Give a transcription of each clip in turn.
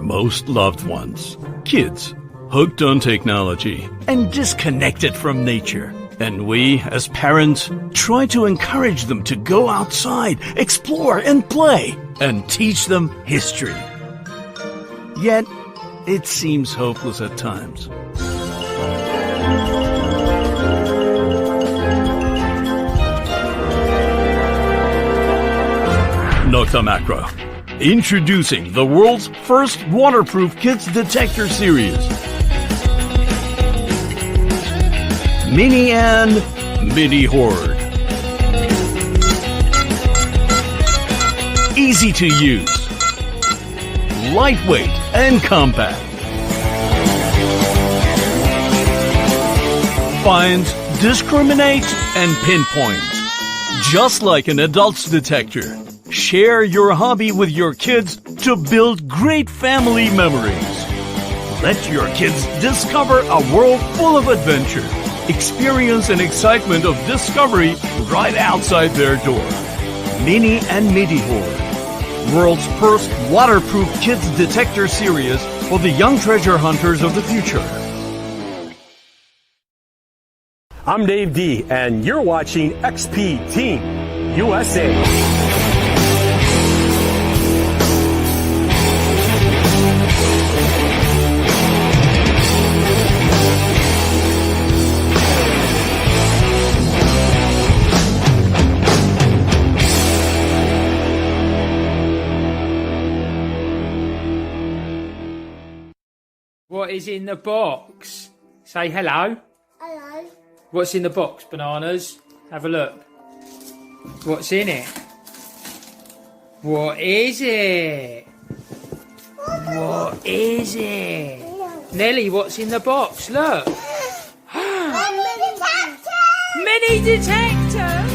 most loved ones. Kids, hooked on technology and disconnected from nature. And we, as parents, try to encourage them to go outside, explore and play, and teach them history. Yet, it seems hopeless at times. Nocta Macro. Introducing the world's first waterproof kids detector series. Mini and Mini Horde. Easy to use. Lightweight and compact. Find, discriminate, and pinpoint. Just like an adult's detector. Share your hobby with your kids to build great family memories. Let your kids discover a world full of adventure. Experience and excitement of discovery right outside their door. Mini and Mini Horde. World's first waterproof kids detector series for the young treasure hunters of the future. I'm Dave D, and you're watching XP Team USA. What is in the box? Say hello. Hello. What's in the box, Bananas? Have a look. What's in it? What is it? What is it? Nelly, what's in the box? Look. Mini detector. Mini detector.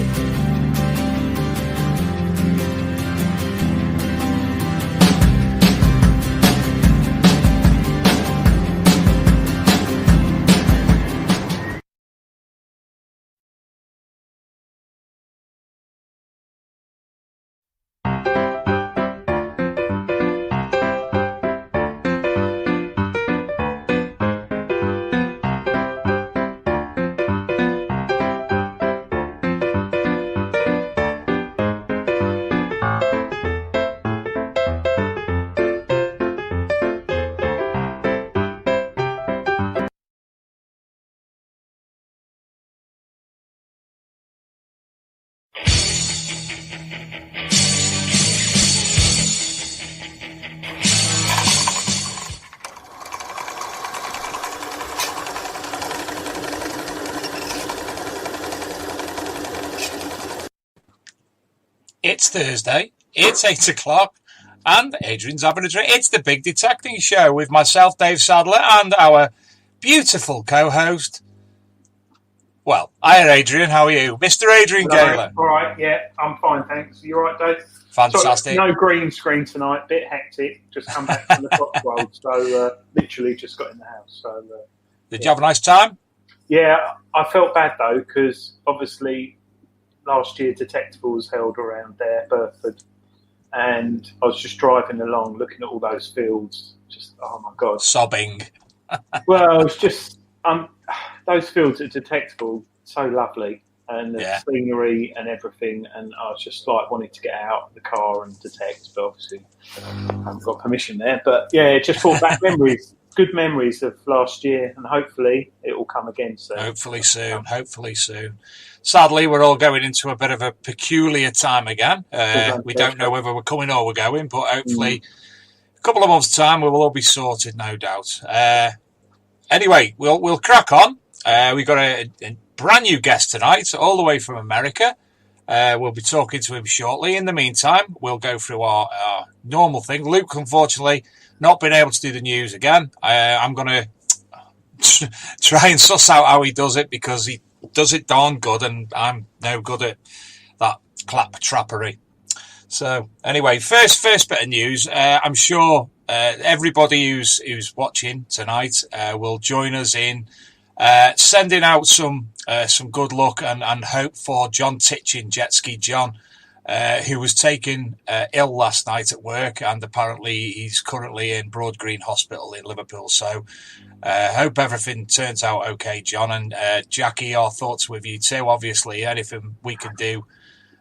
It's Thursday, it's 8 o'clock, and Adrian's having a drink. It's the Big Detecting Show with myself, Dave Sadler, and our beautiful co-host. Well, hi Adrian, how are you? Mr. Adrian Gaylor. All right, yeah, I'm fine, thanks. You all right, Dave? Fantastic. Sorry, no green screen tonight, bit hectic. Just come back from the Cotswolds, so literally just got in the house. So, Did you have a nice time? Yeah, I felt bad though, because obviously last year Detectable was held around there, Burford, and I was just driving along looking at all those fields, just, oh my God. Sobbing. Well, it's just, those fields at Detectable, so lovely, and the scenery and everything, and I was just like wanting to get out of the car and detect, but obviously I haven't got permission there. But yeah, it just brought back memories, good memories of last year, and hopefully it will come again soon. Hopefully soon. Sadly, we're all going into a bit of a peculiar time again. We don't know whether we're coming or we're going, but hopefully a couple of months' time we will all be sorted, no doubt. Anyway, we'll crack on. We've got a brand new guest tonight, all the way from America. We'll be talking to him shortly. In the meantime, we'll go through our normal thing. Luke, unfortunately, not been able to do the news again. I'm going to try and suss out how he does it, because he does it darn good, and I'm no good at that clap-trappery. So, anyway, first bit of news. I'm sure everybody who's watching tonight will join us in sending out some good luck and hope for John Titchin, Jet Ski John, who was taken ill last night at work, and apparently he's currently in Broad Green Hospital in Liverpool. So hope everything turns out okay, John. And Jackie, our thoughts with you too. Obviously, anything we can do,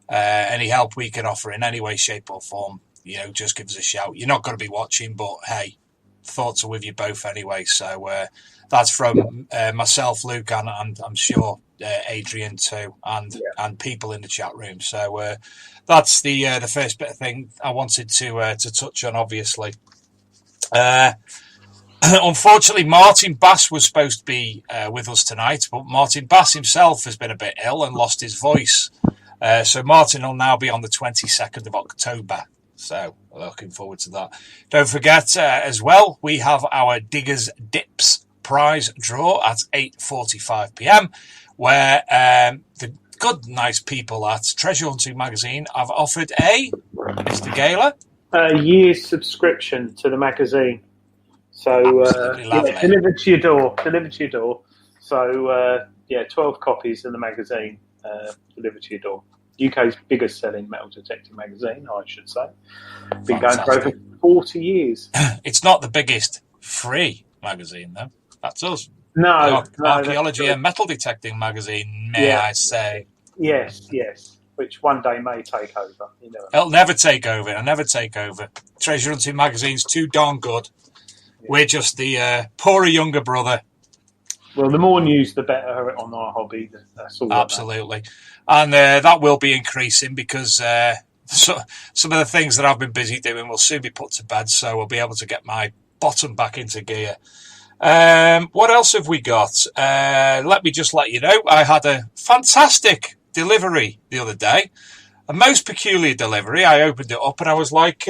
any help we can offer in any way, shape or form, just give us a shout. You're not going to be watching, but hey, thoughts are with you both anyway. So that's from myself, Luke, and I'm sure Adrian too, and people in the chat room. So that's the first bit of thing I wanted to touch on. Obviously, unfortunately, Martin Bass was supposed to be with us tonight, but Martin Bass himself has been a bit ill and lost his voice. So Martin will now be on the 22nd of October. So looking forward to that. Don't forget as well, we have our Diggers Dips prize draw at 8:45 p.m. where the good, nice people at Treasure Hunting Magazine have offered Mr. Gaylor, a year's subscription to the magazine. So delivered to your door. So 12 copies of the magazine delivered to your door. UK's biggest selling metal detecting magazine, I should say. Been going for over 40 years. It's not the biggest free magazine, though. That's us. No. Archaeology and metal detecting magazine, may I say. Yes. Which one day may take over. It'll never take over. It'll never take over. Treasure Hunting Magazine's too darn good. Yeah. We're just the poorer younger brother. Well, the more news, the better on our hobby. That's all. Absolutely. And that will be increasing because some of the things that I've been busy doing will soon be put to bed, so I'll be able to get my bottom back into gear. What else have we got? Let me just let you know, I had a fantastic delivery the other day, a most peculiar delivery. I opened it up and I was like,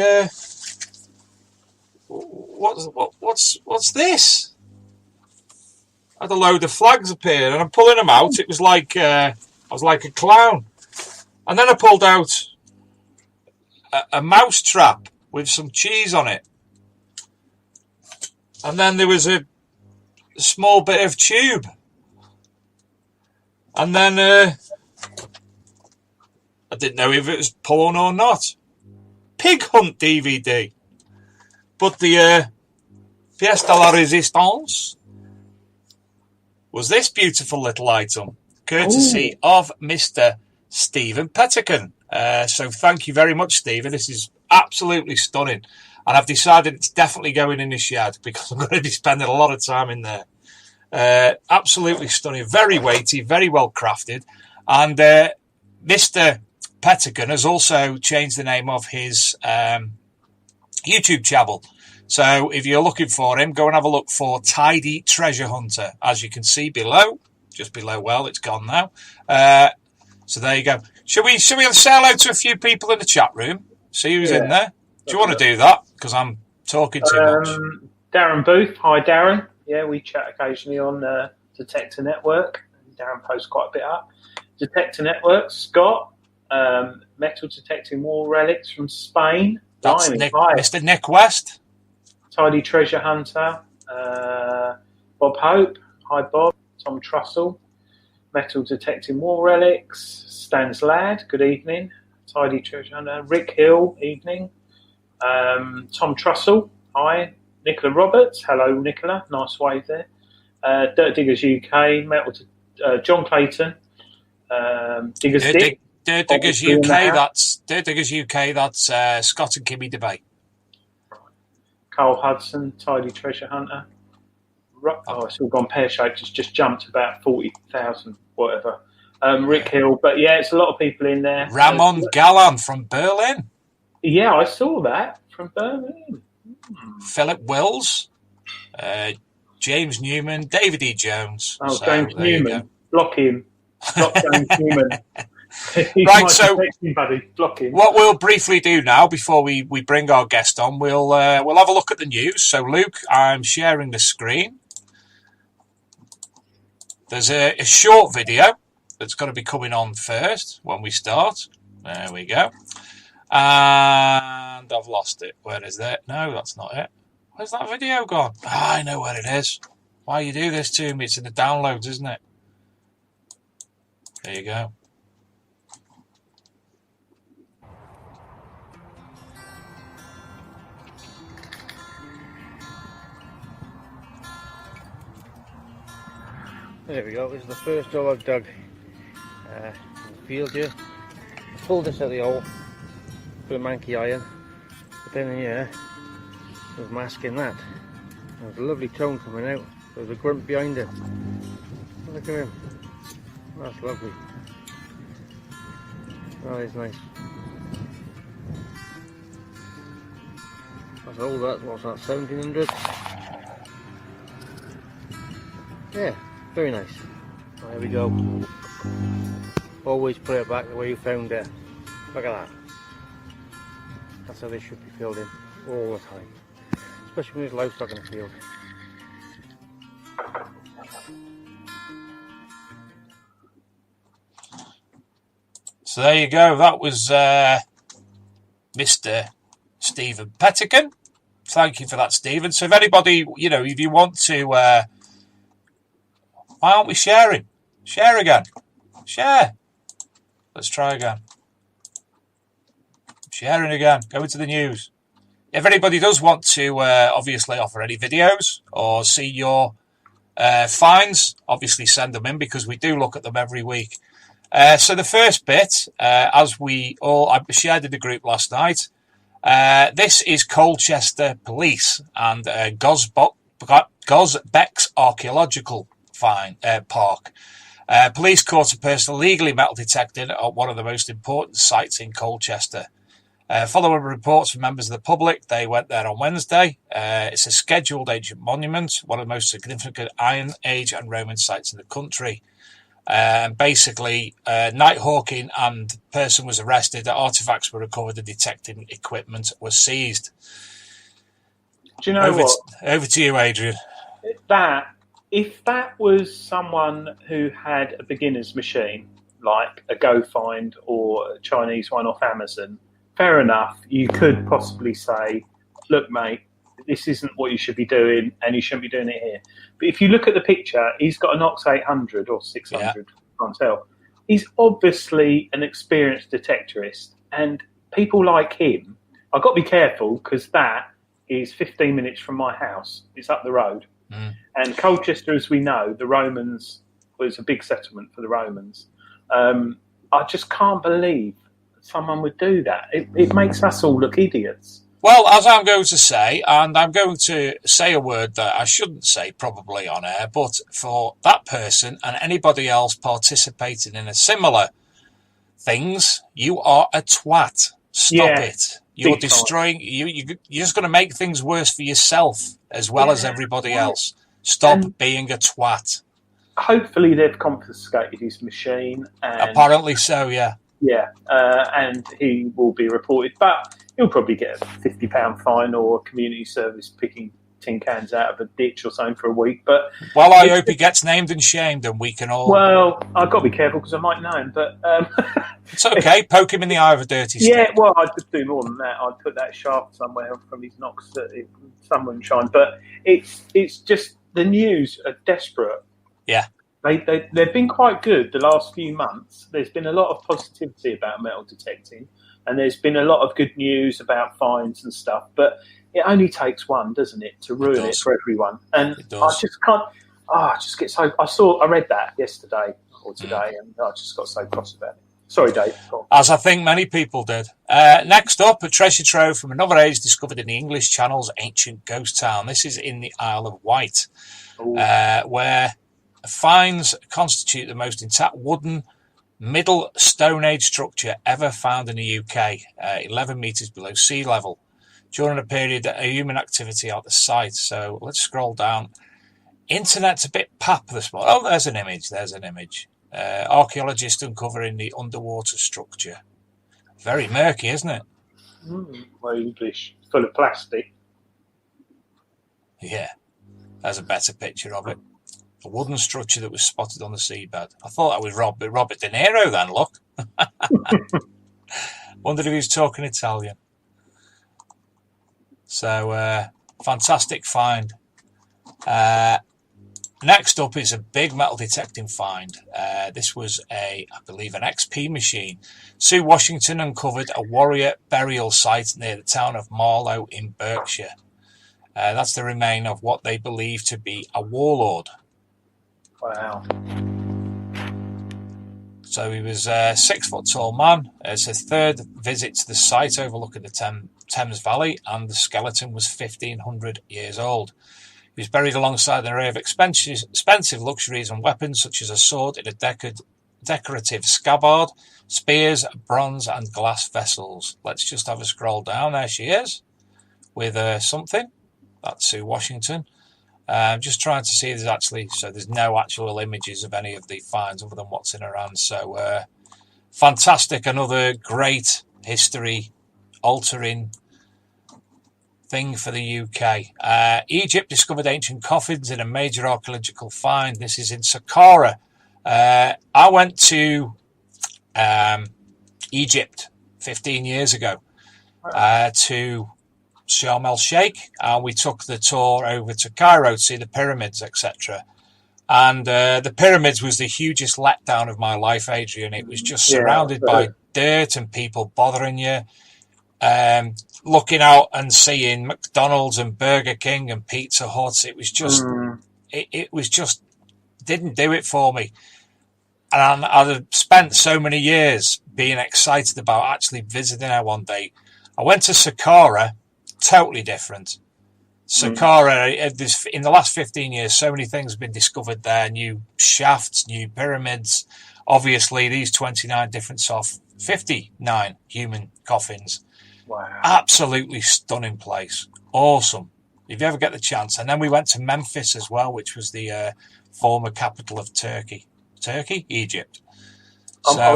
what's this? I had a load of flags appear and I'm pulling them out. It was like I was like a clown. And then I pulled out a mouse trap with some cheese on it. And then there was a small bit of tube. And then I didn't know if it was porn or not. Pig Hunt DVD. But the pièce de la résistance was this beautiful little item, courtesy of Mr. Stephen Pettican. So thank you very much, Stephen. This is absolutely stunning. And I've decided it's definitely going in the shed because I'm going to be spending a lot of time in there. Absolutely stunning. Very weighty, very well crafted. And Mr. Pettican has also changed the name of his YouTube channel. So if you're looking for him, go and have a look for Tidy Treasure Hunter. As you can see below, just below, well, it's gone now. So there you go. Should we say hello to a few people in the chat room? See who's in there? Do you want to do that? Because I'm talking too much. Darren Booth. Hi, Darren. Yeah, we chat occasionally on Detector Network. Darren posts quite a bit up. Detector Network. Scott. Metal Detecting War Relics from Spain. That's Mr. Nick West. Tidy Treasure Hunter. Bob Hope. Hi, Bob. Tom Trussell. Metal Detecting War Relics. Stans Ladd. Good evening. Tidy Treasure Hunter. Rick Hill. Evening. Tom Trussell. Hi. Nicola Roberts. Hello, Nicola. Nice wave there. Dirt Diggers UK. John Clayton. Diggers Dick. Dirt Diggers UK. That's Dirt Diggers UK. That's Scott and Kimmy Debate. Carl Hudson. Tidy Treasure Hunter. It's all gone pear-shaped. It's just jumped about 40,000, whatever. Rick Hill. But yeah, it's a lot of people in there. Ramon Gallan from Berlin. Yeah, I saw that from Berlin. Philip Wills. James Newman. David E. Jones. Oh, so, James Newman. Block him. Block James Newman. Right, so buddy. Block him. What we'll briefly do now, before we bring our guest on, we'll have a look at the news. So, Luke, I'm sharing the screen. There's a short video that's going to be coming on first when we start. There we go. And I've lost it. Where is that? No, that's not it. Where's that video gone? I know where it is. Why you do this to me? It's in the downloads, isn't it? There you go. There we go, this is the first hole I've dug in the field here. I pulled this out of the hole, put a manky iron, but then in here, was masking that. There's a lovely tone coming out, there's a grunt behind it. Look at him, that's lovely. That is nice. That's all that, what's that, 1700? Yeah, very nice. There we go. Always put it back the way you found it. Look at that. That's how they should be filled in all the time. Especially when there's livestock in the field. So there you go. That was Mr. Stephen Pettican. Thank you for that, Stephen. So if anybody, if you want to, why aren't we sharing? Share again. Share. Let's try again. Sharing again. Go into the news. If anybody does want to obviously offer any videos or see your finds, obviously send them in because we do look at them every week. So the first bit, as I shared in the group last night, this is Colchester Police and Gosbeck's Archaeological Park. Police caught a person illegally metal detecting at one of the most important sites in Colchester. Following reports from members of the public, they went there on Wednesday. It's a scheduled ancient monument, one of the most significant Iron Age and Roman sites in the country. Basically, night hawking and the person was arrested. Artifacts were recovered and detecting equipment was seized. Do you know what? Over to you, Adrian. If that was someone who had a beginner's machine, like a GoFind or a Chinese one off Amazon, fair enough, you could possibly say, look, mate, this isn't what you should be doing and you shouldn't be doing it here. But if you look at the picture, he's got an Ox 800 or 600, I can't tell. He's obviously an experienced detectorist, and people like him, I've got to be careful because that is 15 minutes from my house. It's up the road. And Colchester, as we know, the Romans was a big settlement for the Romans. I just can't believe someone would do that. It makes us all look idiots. Well, as I'm going to say, and I'm going to say a word that I shouldn't say probably on air, but for that person and anybody else participating in a similar things, you are a twat. Stop it. You're destroying, you're just going to make things worse for yourself as well as everybody else. Stop being a twat. Hopefully they've confiscated his machine. And apparently so, yeah. Yeah, and he will be reported, but he'll probably get a £50 fine or a community service picking tin cans out of a ditch or something for a week. But I hope he gets named and shamed, and we can all. Well, I've got to be careful because I might know him, but it's okay. Poke him in the eye with a dirty stick. Yeah, well, I'd just do more than that. I'd put that shaft somewhere from his knocks, somewhere and shine. But it's just the news are desperate. Yeah. They've been quite good the last few months. There's been a lot of positivity about metal detecting, and there's been a lot of good news about fines and stuff. But it only takes one, doesn't it, to ruin it for everyone? And I just can't. I just get so. I read that yesterday or today, and I just got so cross about it. Sorry, Dave. As I think many people did. Next up, a treasure trove from another age discovered in the English Channel's ancient ghost town. This is in the Isle of Wight, where finds constitute the most intact wooden Middle Stone Age structure ever found in the UK, 11 metres below sea level, during a period of human activity at the site. So let's scroll down. Internet's a bit pap this morning. Oh, there's an image. Archaeologists uncovering the underwater structure. Very murky, isn't it? Well, English, full of plastic. Yeah, there's a better picture of it. A wooden structure that was spotted on the seabed. I thought that was Robert De Niro then, look. Wondered if he was talking Italian. So, fantastic find. Next up is a big metal detecting find. This was I believe, an XP machine. Sue Washington uncovered a warrior burial site near the town of Marlow in Berkshire. That's the remain of what they believe to be a warlord. Wow. So he was a 6 foot tall man. It's his third visit to the site overlooking the Thames Valley, and the skeleton was 1,500 years old. He was buried alongside an array of expensive luxuries and weapons, such as a sword in a decorative scabbard, spears, bronze and glass vessels. Let's just have a scroll down. There she is, with something. That's Sue Washington. Just trying to see there's no actual images of any of the finds other than what's in her hands. So fantastic, another great history altering thing for the UK. Egypt discovered ancient coffins in a major archaeological find. This is in Saqqara. I went to Egypt 15 years ago to Sharm el Sheikh, and we took the tour over to Cairo to see the pyramids, etc. And the pyramids was the hugest letdown of my life, Adrian. It was just surrounded by dirt and people bothering you. Looking out and seeing McDonald's and Burger King and Pizza Hut, it was just, it was just, didn't do it for me. And I'd spent so many years being excited about actually visiting her one day. I went to Saqqara, totally different. Saqqara, in the last 15 years, so many things have been discovered there. New shafts, new pyramids. Obviously, these 29 different 59 human coffins. Wow. Absolutely stunning place. Awesome. If you ever get the chance. And then we went to Memphis as well, which was the former capital of Egypt. I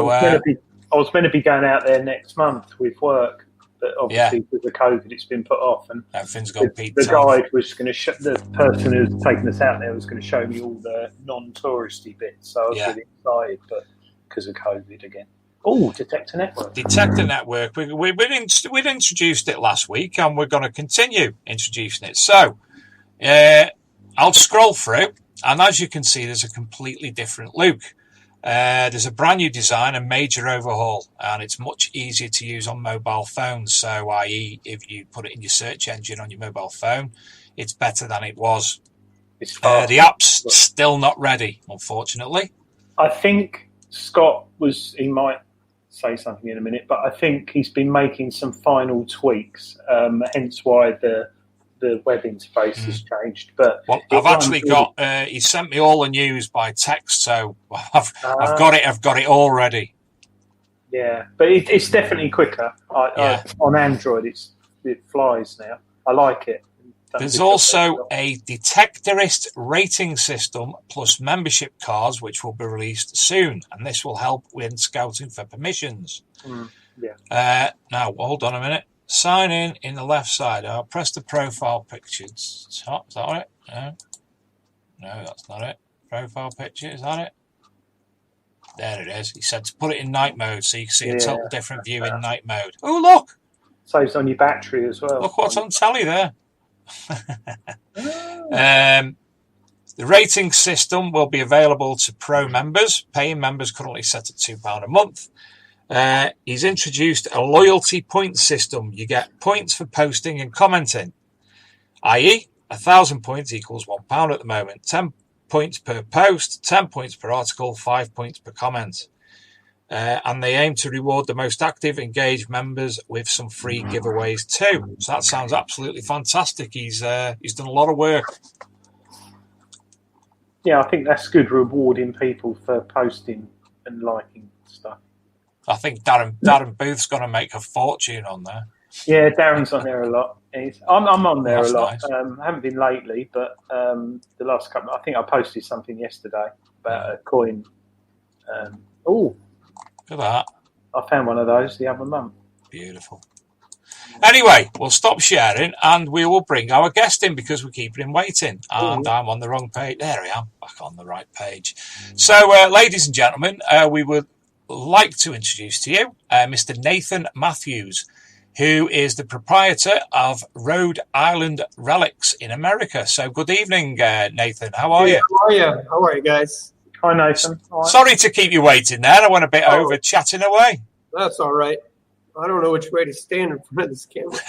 was meant to be going out there next month with work, but obviously because of COVID, it's been put off. And everything's gone peaked. The guide was going to the person who's taken us out there was going to show me all the non-touristy bits. So I was really excited, but because of COVID again. Oh, Detector Network. Detector Network. We'd introduced it last week, and we're going to continue introducing it. So I'll scroll through, and as you can see, there's a completely different look. There's a brand new design, a major overhaul, and it's much easier to use on mobile phones. So, i.e., if you put it in your search engine on your mobile phone, it's better than it was. The app's still not ready, unfortunately. I think Scott he might say something in a minute, but I think he's been making some final tweaks, hence why the web interface has changed. But I've actually got. He sent me all the news by text, so I've got it. I've got it all ready. Yeah, but it's definitely quicker. On Android, it flies now. I like it. There's also a detectorist rating system plus membership cards, which will be released soon, and this will help when scouting for permissions. Now, hold on a minute. Sign in the left side. I'll press the profile pictures. Is that it? No, that's not it. Profile picture, is that it? There it is. He said to put it in night mode so you can see a total different view in night mode. Oh, look! Saves on your battery as well. Look what's on telly there. The rating system will be available to pro members. Paying members currently set at £2 a month. He's introduced a loyalty point system. You get points for posting and commenting, i.e. 1,000 points equals £1 at the moment. 10 points per post, 10 points per article, 5 points per comment. And they aim to reward the most active, engaged members with some free giveaways too. So that sounds absolutely fantastic. He's done a lot of work. Yeah, I think that's good, rewarding people for posting and liking stuff. I think Darren Booth's going to make a fortune on there. Yeah, Darren's on there a lot. I'm on there a lot. Nice. I haven't been lately, but the last couple. I think I posted something yesterday about a coin. Look at that. I found one of those the other month. Beautiful. Anyway, we'll stop sharing and we will bring our guest in because we're keeping him waiting. And I'm on the wrong page. There I am, back on the right page. So, ladies and gentlemen, we would like to introduce to you Mr. Nathan Matthews, who is the proprietor of Rhode Island Relics in America. So, good evening, Nathan. How are you? How are you guys? Hi, Nathan. Sorry to keep you waiting there. I went a bit over chatting away. That's all right. I don't know which way to stand in front of this camera.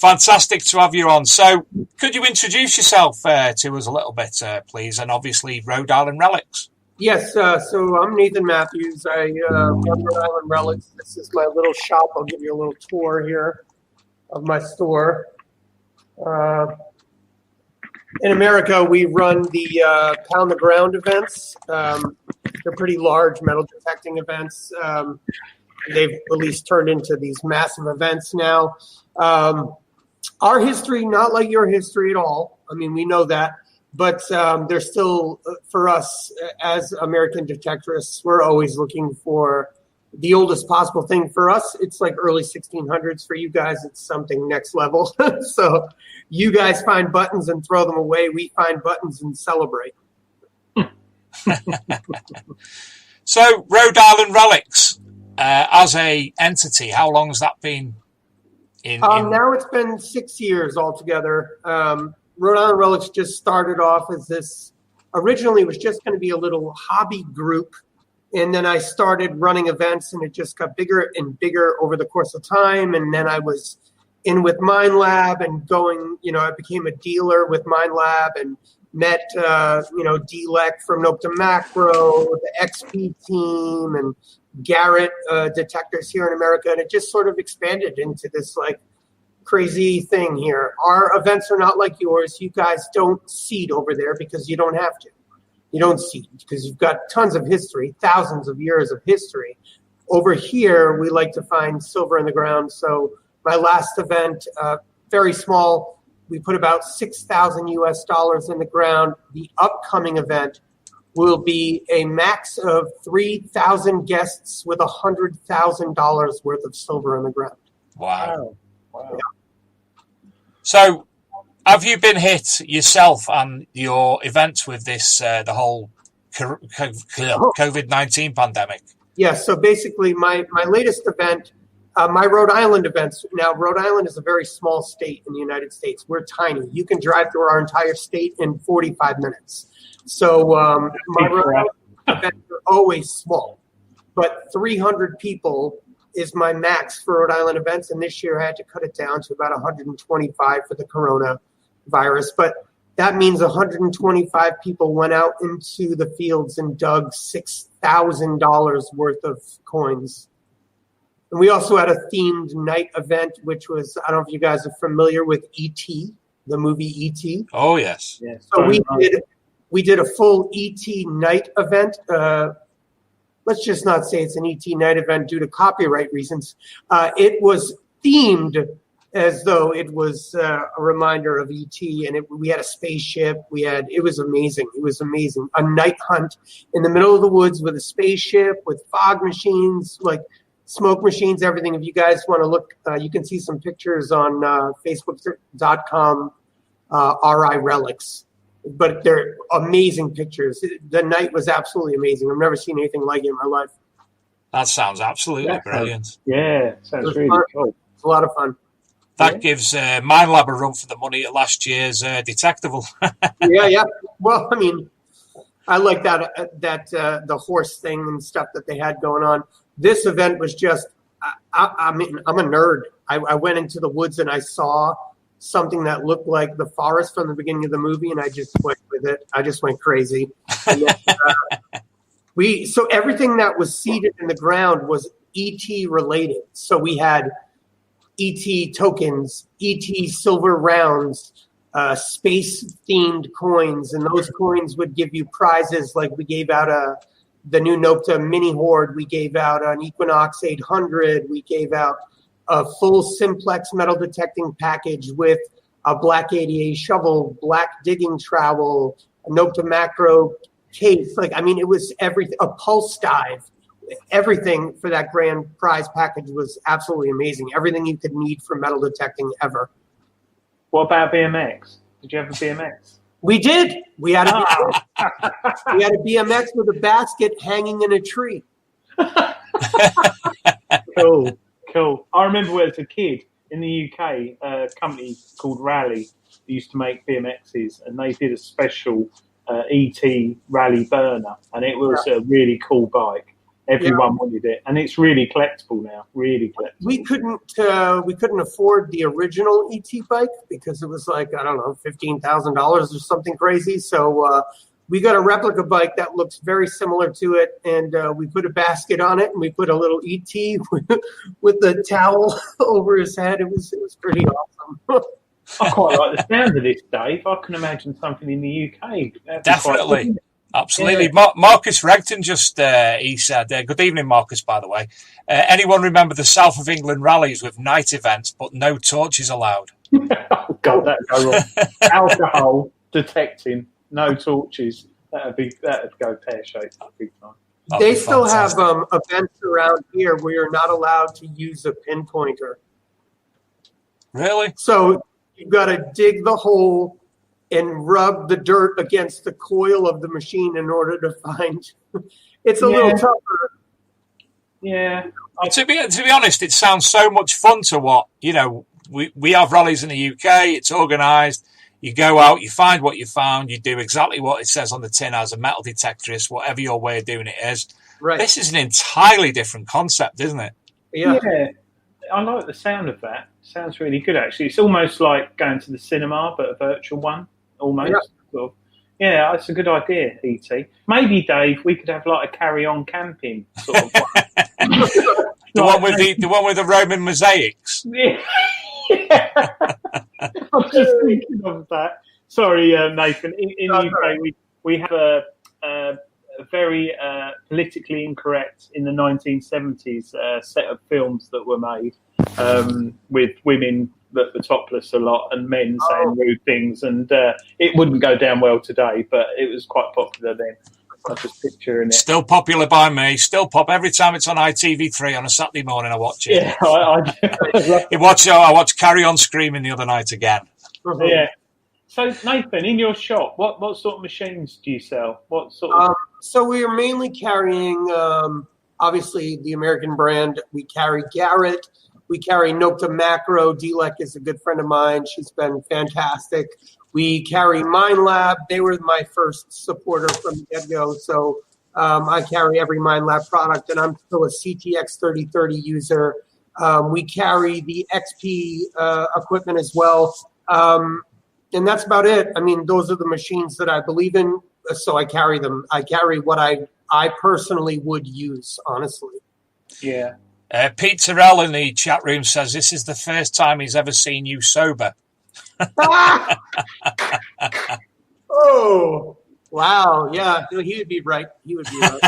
Fantastic to have you on. So, could you introduce yourself to us a little bit, please? And obviously, Rhode Island Relics. Yes, so I'm Nathan Matthews. I run Rhode Island Relics. This is my little shop. I'll give you a little tour here of my store. In America, we run the Pound the Ground events. They're pretty large metal detecting events. They've at least turned into these massive events now. Our history, not like your history at all. I mean, we know that. But they're still, for us as American detectorists, we're always looking for the oldest possible thing. For us, it's like early 1600s. For you guys, it's something next level. So you guys find buttons and throw them away. We find buttons and celebrate. So Rhode Island Relics, as a entity, how long has that been in? Now it's been 6 years altogether. Rhode Island Relics just started off as this, originally it was just going to be a little hobby group. And then I started running events and it just got bigger and bigger over the course of time. And then I was in with Mind Lab and going, I became a dealer with Mind Lab and met, D-Lec from Nope to Macro, the XP team and Garrett detectors here in America. And it just sort of expanded into this like crazy thing here. Our events are not like yours. You guys don't seed over there because you don't have to. You don't seed because you've got tons of history, thousands of years of history. Over here, we like to find silver in the ground. So my last event, very small, we put about $6,000 US in the ground. The upcoming event will be a max of 3,000 guests with $100,000 worth of silver in the ground. Wow. Yeah. So, have you been hit yourself and your events with this, the whole COVID-19 pandemic? Yeah, so basically my latest event, my Rhode Island events. Now, Rhode Island is a very small state in the United States. We're tiny. You can drive through our entire state in 45 minutes. So my Rhode Island events are always small. But 300 people is my max for Rhode Island events. And this year I had to cut it down to about 125 for the coronavirus. But that means 125 people went out into the fields and dug $6,000 worth of coins. And we also had a themed night event, which was, I don't know if you guys are familiar with E.T., the movie E.T. Oh, yes. So we did a full E.T. night event. Let's just not say it's an E.T. night event due to copyright reasons. It was themed as though it was a reminder of E.T. and we had a spaceship. It was amazing. It was amazing. A night hunt in the middle of the woods with a spaceship, with fog machines, like smoke machines, everything. If you guys want to look, you can see some pictures on Facebook.com, RI Relics. But they're amazing pictures. The night was absolutely amazing. I've never seen anything like it in my life. That sounds absolutely brilliant. Sounds really cool. It's a lot of fun. That gives Mind Lab a run for the money at last year's Detectable. Yeah. Well, I mean, I like that the horse thing and stuff that they had going on. This event was just, I'm a nerd. I went into the woods and I saw something that looked like the forest from the beginning of the movie, and I just went with it. I just went crazy. And then, so everything that was seeded in the ground was ET related. So we had ET tokens, ET silver rounds, space themed coins, and those coins would give you prizes. Like we gave out the new Nopta mini horde. We gave out an Equinox 800. We gave out a full simplex metal detecting package with a black 88 shovel, black digging trowel, a Nope to Macro case. It was everything, a pulse dive. Everything for that grand prize package was absolutely amazing. Everything you could need for metal detecting ever. What about BMX? Did you have a BMX? We did. We had a BMX with a basket hanging in a tree. Cool. I remember as a kid in the UK, a company called Rally used to make BMXs, and they did a special ET Rally burner, and it was a really cool bike. Everyone wanted it, and it's really collectible now. Really collectible. We couldn't afford the original ET bike because it was like, I don't know, $15,000 or something crazy. So we got a replica bike that looks very similar to it, and we put a basket on it, and we put a little ET with the towel over his head. It was pretty awesome. I quite like the sound of this, Dave. I can imagine something in the UK. Definitely. Absolutely. Yeah. Marcus Regton just, he said, good evening, Marcus, by the way. Anyone remember the South of England rallies with night events, but no torches allowed? Oh, God, that'd go wrong. Alcohol detecting, no torches. That'd go pear-shaped big time. They still have events around here where you're not allowed to use a pinpointer. Really? So you've got to dig the hole and rub the dirt against the coil of the machine in order to find. It's a little tougher. Yeah. To be honest, it sounds so much fun to what, we have rallies in the UK, it's organised, you go out, you find what you found, you do exactly what it says on the tin as a metal detectorist, whatever your way of doing it is. Right. This is an entirely different concept, isn't it? Yeah. I like the sound of that. Sounds really good, actually. It's almost like going to the cinema, but a virtual one. Almost. Yeah, that's a good idea, E.T. Maybe, Dave, we could have like a carry-on camping sort of one. the one with the Roman mosaics. Yeah. I'm just thinking of that. Sorry, Nathan. In the UK, we have a very politically incorrect in the 1970s set of films that were made with women that were topless a lot and men saying rude things, and it wouldn't go down well today, but it was quite popular then. I just picturing it. Still popular by me. Still pop every time it's on ITV3 on a Saturday morning. I watch it. Yeah, I watched Carry On Screaming the other night again. Yeah. So Nathan, in your shop, what sort of machines do you sell? What sort of? So we are mainly carrying, obviously, the American brand. We carry Garrett. We carry Nokta Macro. Delek is a good friend of mine. She's been fantastic. We carry MindLab. They were my first supporter from the get-go. So I carry every MindLab product, and I'm still a CTX 3030 user. We carry the XP equipment as well. And that's about it. I mean, those are the machines that I believe in, so I carry them. I carry what I personally would use, honestly. Yeah. Pete Terrell in the chat room says this is the first time he's ever seen you sober. Oh, wow. Yeah, he would be right. He would be right.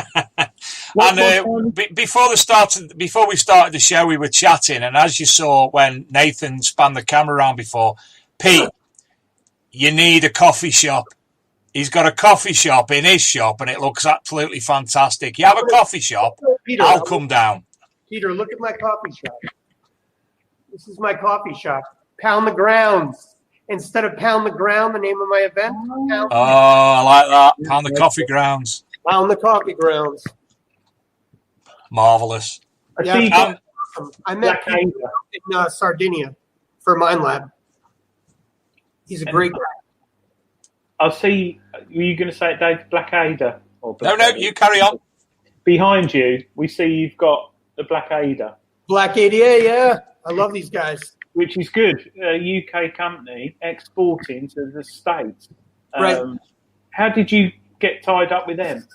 And before we started the show, we were chatting, and as you saw when Nathan spanned the camera around before, Pete, you need a coffee shop. He's got a coffee shop in his shop, and it looks absolutely fantastic. You have a coffee shop, Peter, I'll come down. Peter, look at my coffee shop. This is my coffee shop. Pound the Grounds. Instead of Pound the Ground, the name of my event. I like that. Pound the Coffee Grounds. Pound the Coffee Grounds. Marvelous. Yeah, I met Peter in Sardinia for MindLab. He's a great guy. I'll see. Were you going to say it, Dave? Black Ada? No, you carry on. Behind you, we see you've got the Black Ada. Black ADA, yeah. I love these guys. Which is good. A UK company exporting to the States. Right. How did you get tied up with them?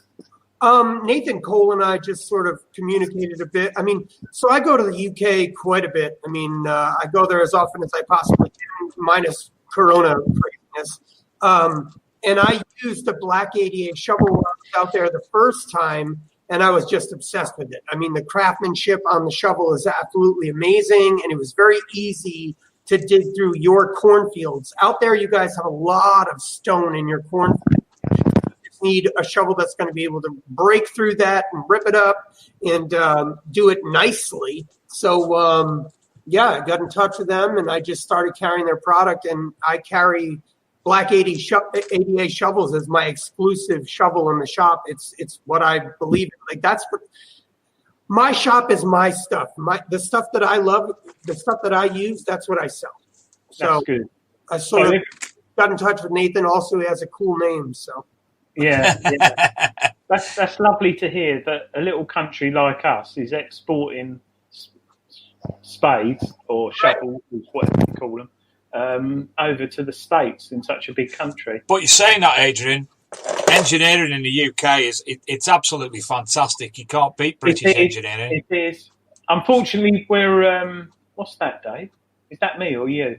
Nathan Cole and I just sort of communicated a bit. I mean, so I go to the UK quite a bit. I mean, I go there as often as I possibly can, minus Corona craziness. And I used the Black ADA shovel out there the first time, and I was just obsessed with it. I mean, the craftsmanship on the shovel is absolutely amazing, and it was very easy to dig through your cornfields. Out there, you guys have a lot of stone in your cornfield. You just need a shovel that's going to be able to break through that and rip it up and do it nicely. So, I got in touch with them, and I just started carrying their product, and I carry Black ADA shovels as my exclusive shovel in the shop. It's what I believe in. Like, that's what my shop is. My stuff, the stuff that I love, the stuff that I use. That's what I sell. So that's good. I sort of got in touch with Nathan. Also, he has a cool name. So yeah. That's lovely to hear that a little country like us is exporting spades or shovels, whatever you call them, over to the States in such a big country. But you're saying that, Adrian, engineering in the UK it's absolutely fantastic. You can't beat British engineering. It is. Unfortunately, we're what's that, Dave? Is that me or you?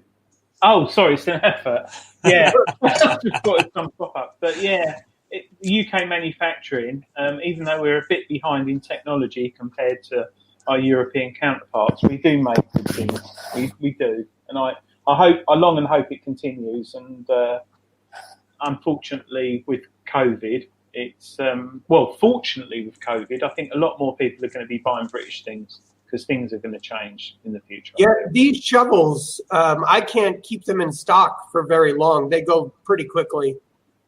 Oh, sorry, it's an effort. Yeah, just got some pop up. But yeah, UK manufacturing, even though we're a bit behind in technology compared to our European counterparts, we do make good things. We do, and I long and hope it continues. And unfortunately, with COVID, it's fortunately with COVID, I think a lot more people are going to be buying British things because things are going to change in the future. Yeah, these shovels, I can't keep them in stock for very long. They go pretty quickly.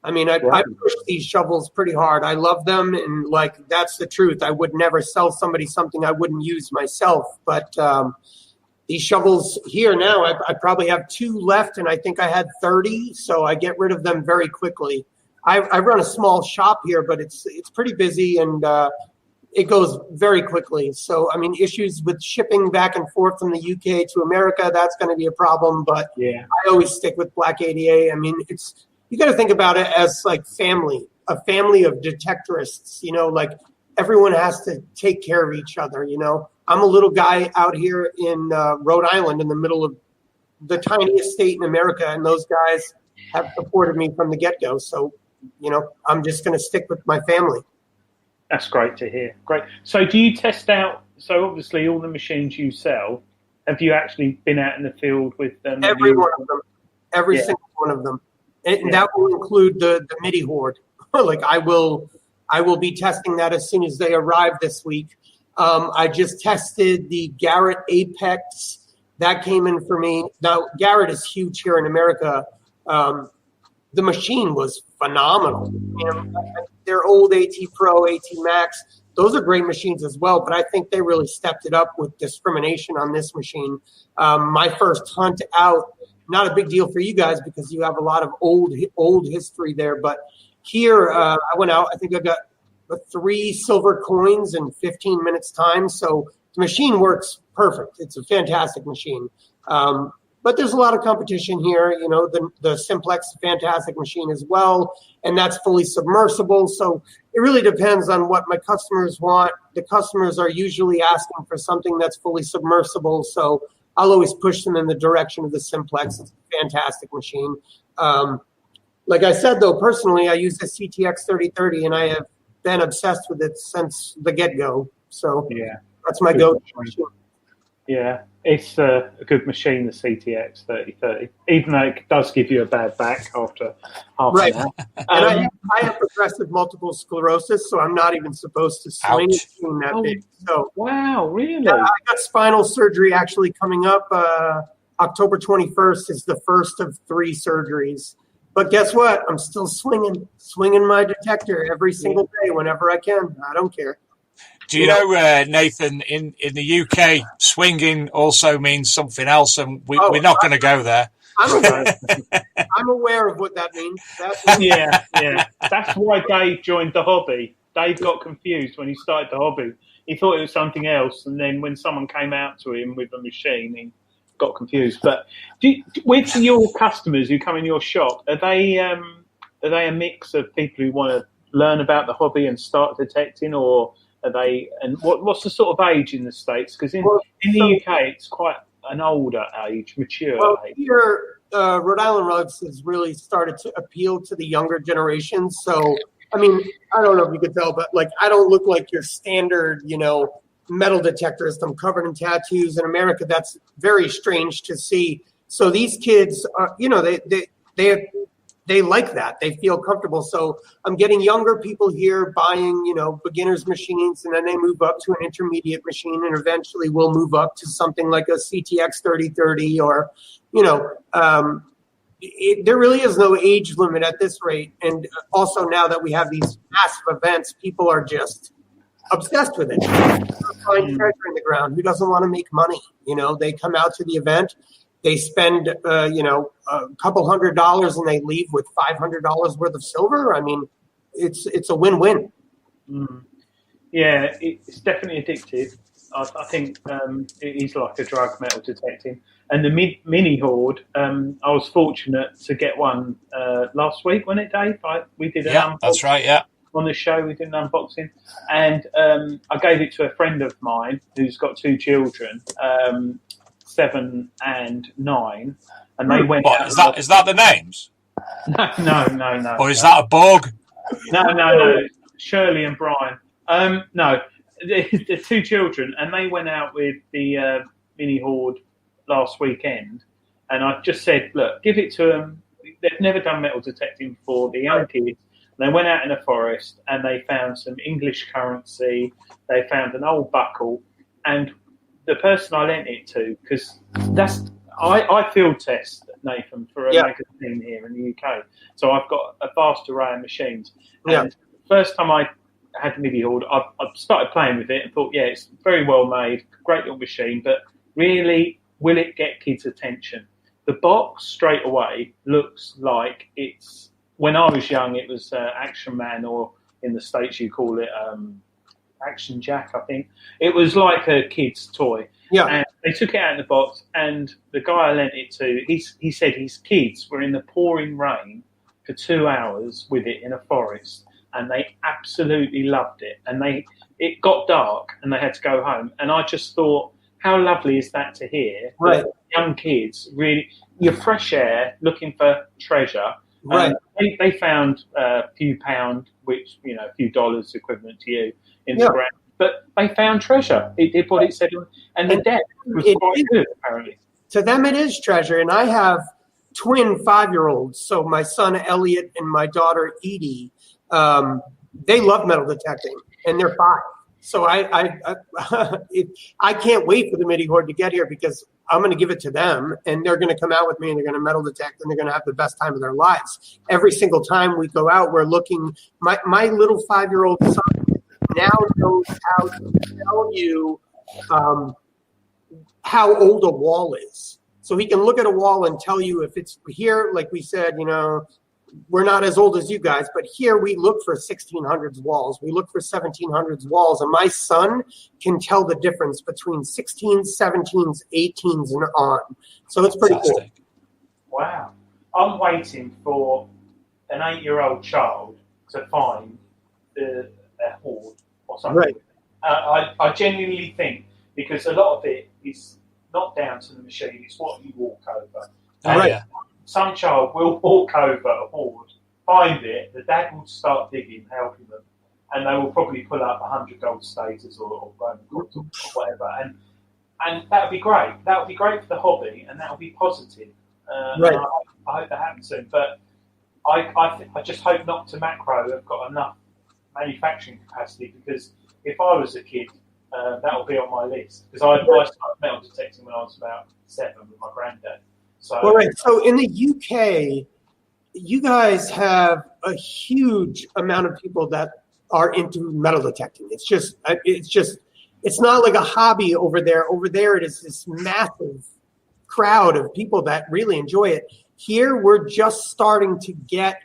I mean, I push these shovels pretty hard. I love them, and that's the truth. I would never sell somebody something I wouldn't use myself. But these shovels here now, I probably have 2 left, and I think I had 30, so I get rid of them very quickly. I run a small shop here, but it's pretty busy, and it goes very quickly. So, I mean, issues with shipping back and forth from the UK to America, that's going to be a problem. But yeah, I always stick with Black 80A. I mean, you got to think about it as like family, a family of detectorists, everyone has to take care of each other. I'm a little guy out here in Rhode Island in the middle of the tiniest state in America, and those guys have supported me from the get-go. So, I'm just going to stick with my family. That's great to hear. Great. So do you test out, so obviously all the machines you sell, have you actually been out in the field with them? Every one of them. Every single one of them. And that will include the MIDI Horde. I will be testing that as soon as they arrive this week. I just tested the Garrett Apex. That came in for me. Now, Garrett is huge here in America. The machine was phenomenal. Their old AT Pro, AT Max, those are great machines as well, but I think they really stepped it up with discrimination on this machine. My first hunt out, not a big deal for you guys because you have a lot of old history there, but here I went out, I think I got 3 silver coins in 15 minutes time, so the machine works perfect. It's a fantastic machine. But there's a lot of competition here. The Simplex is a fantastic machine as well, and that's fully submersible. So it really depends on what my customers want. The customers are usually asking for something that's fully submersible, so I'll always push them in the direction of the Simplex. It's a fantastic machine. Like I said, though, personally, I use the CTX 3030, and I have been obsessed with it since the get-go. So that's my go-to machine. Yeah, it's a good machine, the CTX 3030, even though it does give you a bad back after half an hour. And I have progressive multiple sclerosis, so I'm not even supposed to swing a machine that big. So, wow, really? I got spinal surgery actually coming up. October 21st is the first of 3 surgeries. But guess what? I'm still swinging my detector every single day whenever I can. I don't care. Do you know, Nathan, in the UK, swinging also means something else, and we're not going to go there. I'm aware of what that means. Yeah. That's why Dave joined the hobby. Dave got confused when he started the hobby. He thought it was something else, and then when someone came out to him with a machine, he got confused. But with your customers who come in your shop, are they a mix of people who want to learn about the hobby and start detecting, or are they? And what's the sort of age in the States? Because in the UK, it's quite an older age, mature age. Here, Rhode Island Relics has really started to appeal to the younger generation. So, I mean, I don't know if you could tell, but I don't look like your standard, metal detectorist. I'm covered in tattoos. In America, that's very strange to see. So these kids are, they like that. They feel comfortable. So I'm getting younger people here buying, beginners machines, and then they move up to an intermediate machine, and eventually we'll move up to something like a CTX 3030 or, there really is no age limit at this rate. And also now that we have these massive events, people are just obsessed with it. Find treasure in the ground. Who doesn't want to make money? They come out to the event. They spend, a couple $100 and they leave with $500 worth of silver. I mean, it's a win-win. Yeah, it's definitely addictive. I think it is like a drug, metal detecting. And the mini hoard, I was fortunate to get one last week, wasn't it, Dave? We did an unboxing. That's right, yeah. On the show, we did an unboxing. And I gave it to a friend of mine who's got 2 children, 7 and 9. And they went out. Is that the names? No. Or is that a bug? No. Shirley and Brian. No, the 2 children, and they went out with the mini hoard last weekend, and I just said, look, give it to them. They've never done metal detecting before. The young kids. They went out in a forest and they found some English currency. They found an old buckle, and the person I lent it to, because I field test, Nathan, for a magazine here in the UK. So I've got a vast array of machines. And first time I had the MIDI hoard, I started playing with it and thought, yeah, it's very well made, great little machine, but really, will it get kids' attention? The box straight away looks like it's, when I was young, it was Action Man, or in the States you call it Action Jack, I think. It was like a kid's toy. Yeah. And they took it out in the box, and the guy I lent it to, he said his kids were in the pouring rain for 2 hours with it in a forest, and they absolutely loved it. And it got dark, and they had to go home. And I just thought, how lovely is that to hear? Right. Young kids, really, your fresh air, looking for treasure. Right. They found a few pound, which, a few dollars equivalent to you, in the ground. But they found treasure. It did what it said. And the depth was quite good, apparently. To them, it is treasure. And I have twin 5-year-olds. So my son, Elliot, and my daughter, Edie, they love metal detecting, and they're 5. So I can't wait for the MIDI hoard to get here, because I'm going to give it to them, and they're going to come out with me, and they're going to metal detect, and they're going to have the best time of their lives. Every single time we go out, we're looking. My little 5-year-old son now knows how to tell you how old a wall is. So he can look at a wall and tell you if it's here, like we said, we're not as old as you guys, but here we look for 1600s walls. We look for 1700s walls. And my son can tell the difference between 16s, 17s, 18s, and on. So it's pretty cool. Wow. I'm waiting for an 8-year-old child to find a hoard or something. Right. I genuinely think, because a lot of it is not down to the machine, it's what you walk over. Right. Yeah. Some child will walk over a hoard, find it, the dad will start digging, helping them, and they will probably pull up 100 gold status or whatever. And that would be great. That would be great for the hobby, and that would be positive. Right. I hope that happens soon. But I just hope not to macro have got enough manufacturing capacity, because if I was a kid, that will be on my list. Because I started metal detecting when I was about 7 with my granddad. All right. So in the UK, you guys have a huge amount of people that are into metal detecting. It's not like a hobby over there. Over there, it is this massive crowd of people that really enjoy it. Here, we're just starting to get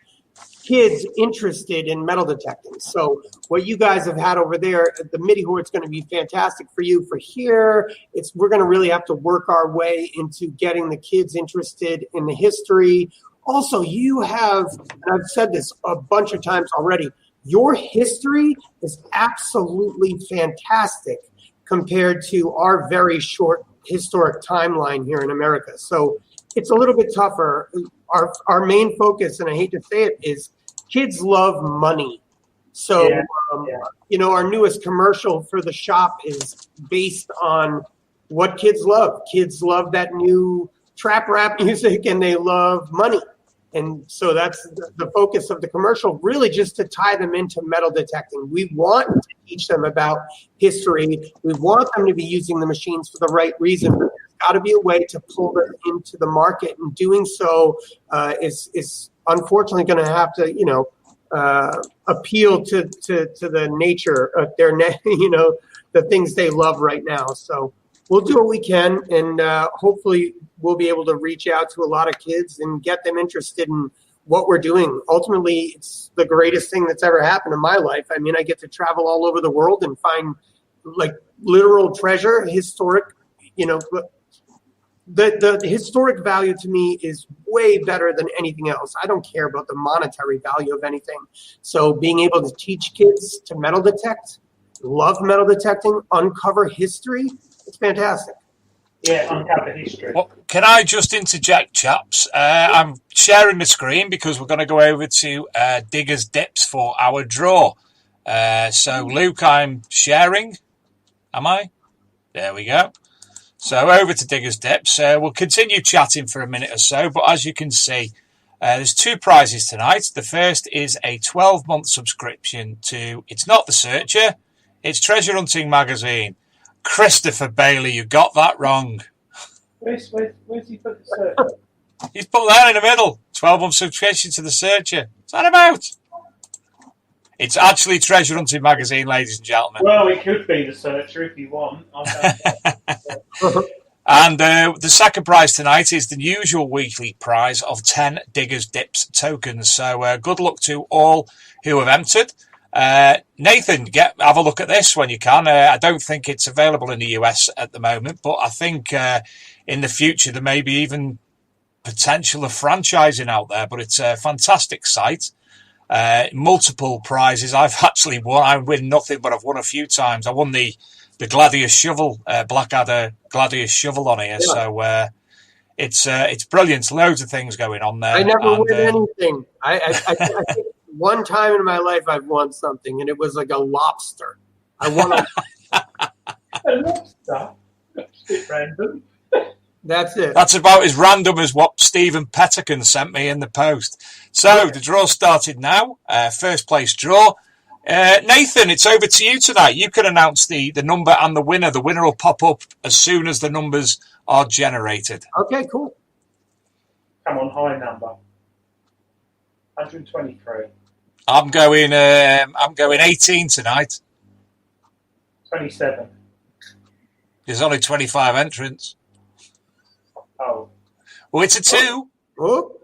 kids interested in metal detecting. So what you guys have had over there, the MIDI hoard is going to be fantastic for you. For here, we're going to really have to work our way into getting the kids interested in the history. Also, you have, and I've said this a bunch of times already, your history is absolutely fantastic compared to our very short historic timeline here in America. So it's a little bit tougher. Our main focus, and I hate to say it, is kids love money. So, our newest commercial for the shop is based on what kids love. Kids love that new trap rap music, and they love money. And so that's the focus of the commercial, really just to tie them into metal detecting. We want to teach them about history. We want them to be using the machines for the right reason. But there's got to be a way to pull them into the market. And doing so is unfortunately going to have to, appeal to the nature of their, the things they love right now. So we'll do what we can, and hopefully we'll be able to reach out to a lot of kids and get them interested in what we're doing. Ultimately, it's the greatest thing that's ever happened in my life. I mean, I get to travel all over the world and find like literal treasure, historic, the historic value to me is way better than anything else. I don't care about the monetary value of anything. So being able to teach kids to metal detect, love metal detecting, uncover history, it's fantastic. Yeah, uncover history. Well, can I just interject, chaps? I'm sharing the screen because we're going to go over to Digger's Dips for our draw. So, Luke, I'm sharing. Am I? There we go. So, over to Digger's Dips. We'll continue chatting for a minute or so, but as you can see, there's 2 prizes tonight. The first is a 12-month subscription to It's Not the Searcher, it's Treasure Hunting Magazine. Christopher Bailey, you got that wrong. Where's he put the searcher? He's put that in the middle. 12-month subscription to the Searcher. What's that about? It's actually Treasure Hunting Magazine, ladies and gentlemen. Well, it could be the searcher if you want. And the second prize tonight is the usual weekly prize of 10 Digger's Dips tokens. So good luck to all who have entered. Nathan, have a look at this when you can. I don't think it's available in the US at the moment, but I think in the future there may be even potential of franchising out there. But it's a fantastic site. Multiple prizes. I've actually won. I win nothing, but I've won a few times. I won the Gladius shovel, Blackadder Gladius shovel on here. Yeah. So it's brilliant. Loads of things going on there. I never win anything. I think one time in my life I've won something, and it was like a lobster. I won a lobster. That's a bit random. That's it. That's about as random as what Stephen Pettican sent me in the post. So the draw started now. First place draw. Nathan, it's over to you tonight. You can announce the number and the winner. The winner will pop up as soon as the numbers are generated. Okay, cool. Come on, high number. 123. I'm going 18 tonight. 27. There's only 25 entrants. Oh. Well, it's a 2. Oh.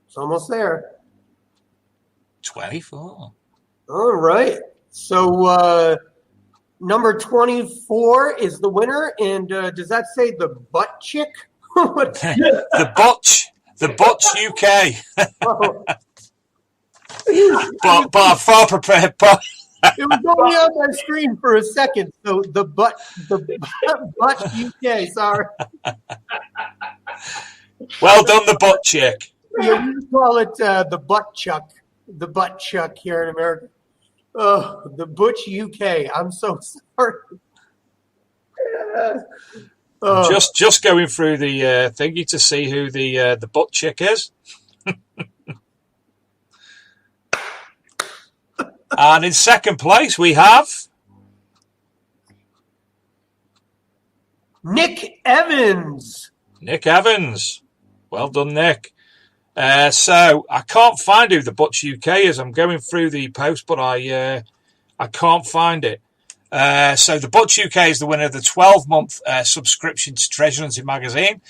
It's almost there. 24. All right. So number 24 is the winner. And does that say the butt chick? The Butch UK. Oh. but far prepared. It was only on my screen for a second. So the butt UK. Sorry. Well done, the butt chick. Yeah, we call it the butt chuck. The butt chuck here in America. Oh, the Butch UK. I'm so sorry. Just going through the thingy to see who the butt chick is. And in second place we have Nick Evans. Nick Evans. Well done, Nick. So I can't find who the Butch UK is. I'm going through the post, but I can't find it. So the Butch UK is the winner of the 12-month subscription to Treasure Hunting Magazine.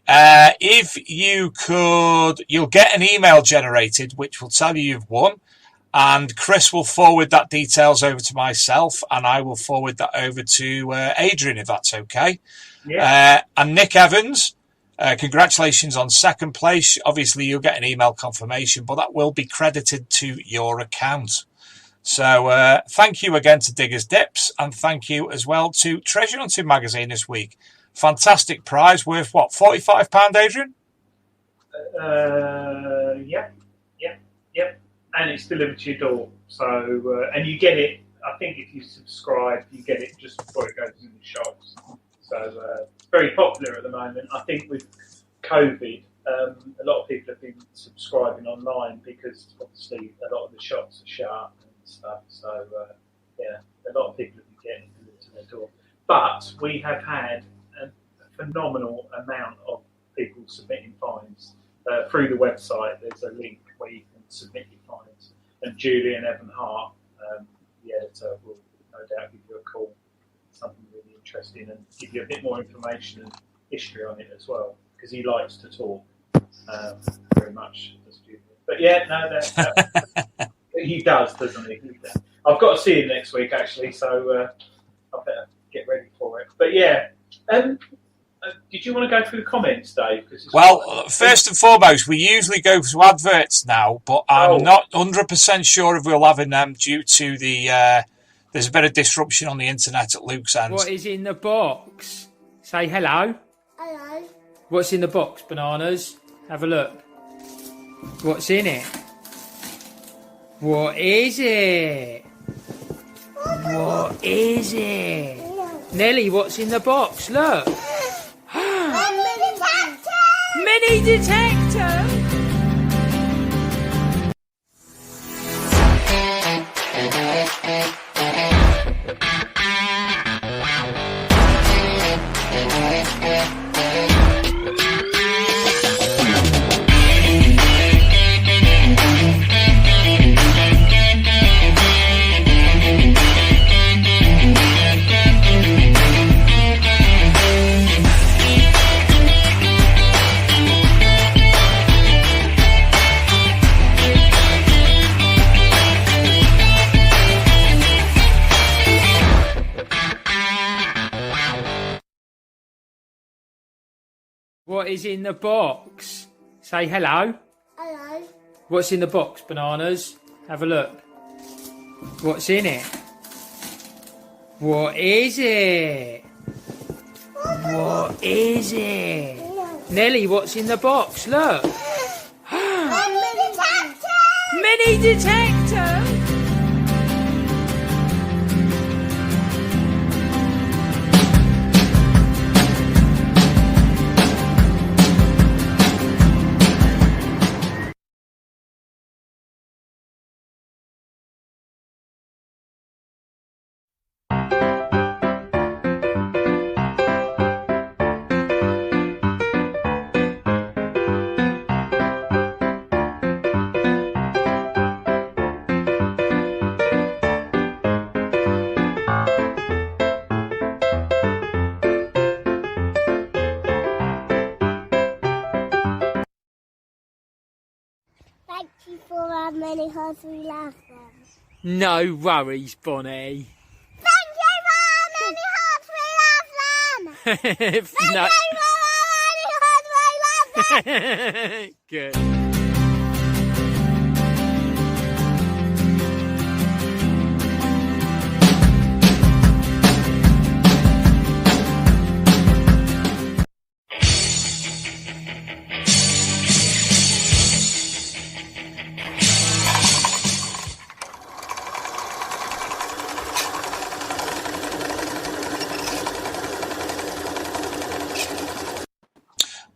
If you could, you'll get an email generated which will tell you you've won, and Chris will forward that details over to myself, and I will forward that over to Adrian, if that's okay. Yeah. And Nick Evans, congratulations on second place. Obviously, you'll get an email confirmation, but that will be credited to your account. So thank you again to Digger's Dips, and thank you as well to Treasure Hunting Magazine this week. Fantastic prize worth, what, £45, Adrian? Yep. And it's delivered to your door. So, and you get it, I think if you subscribe, you get it just before it goes in the shops. So it's very popular at the moment. I think with COVID, a lot of people have been subscribing online because obviously a lot of the shops are shut and stuff. So, a lot of people have been getting it delivered to their door. But we have had a phenomenal amount of people submitting finds. Through the website, there's a link where you can submit your finds. And Julie and Evan Hart, the editor, will no doubt give you a call. Something really interesting and give you a bit more information and history on it as well. because he likes to talk very much. But yeah, no, he does, doesn't he? I've got to see him next week actually, so I better get ready for it. But yeah, did you want to go through the comments, Dave? Well, first and foremost, we usually go to adverts now, but I'm not 100% sure if we're having them due to the there's a bit of disruption on the internet at Luke's end. What is in the box? Say hello. Hello. What's in the box, Bananas? Have a look. What's in it? What is it? What is it? Nelly, what's in the box? Look. Mini detector. What is in the box? Say hello. Hello. What's in the box, Bananas? Have a look. What's in it? What is it? What is it? Nelly, what's in the box? Look. Mini detector. Thank you for how many hearts we love them. No worries, Bonnie. Thank you for how many hearts we love them. Thank you for how many hearts we love them. Good.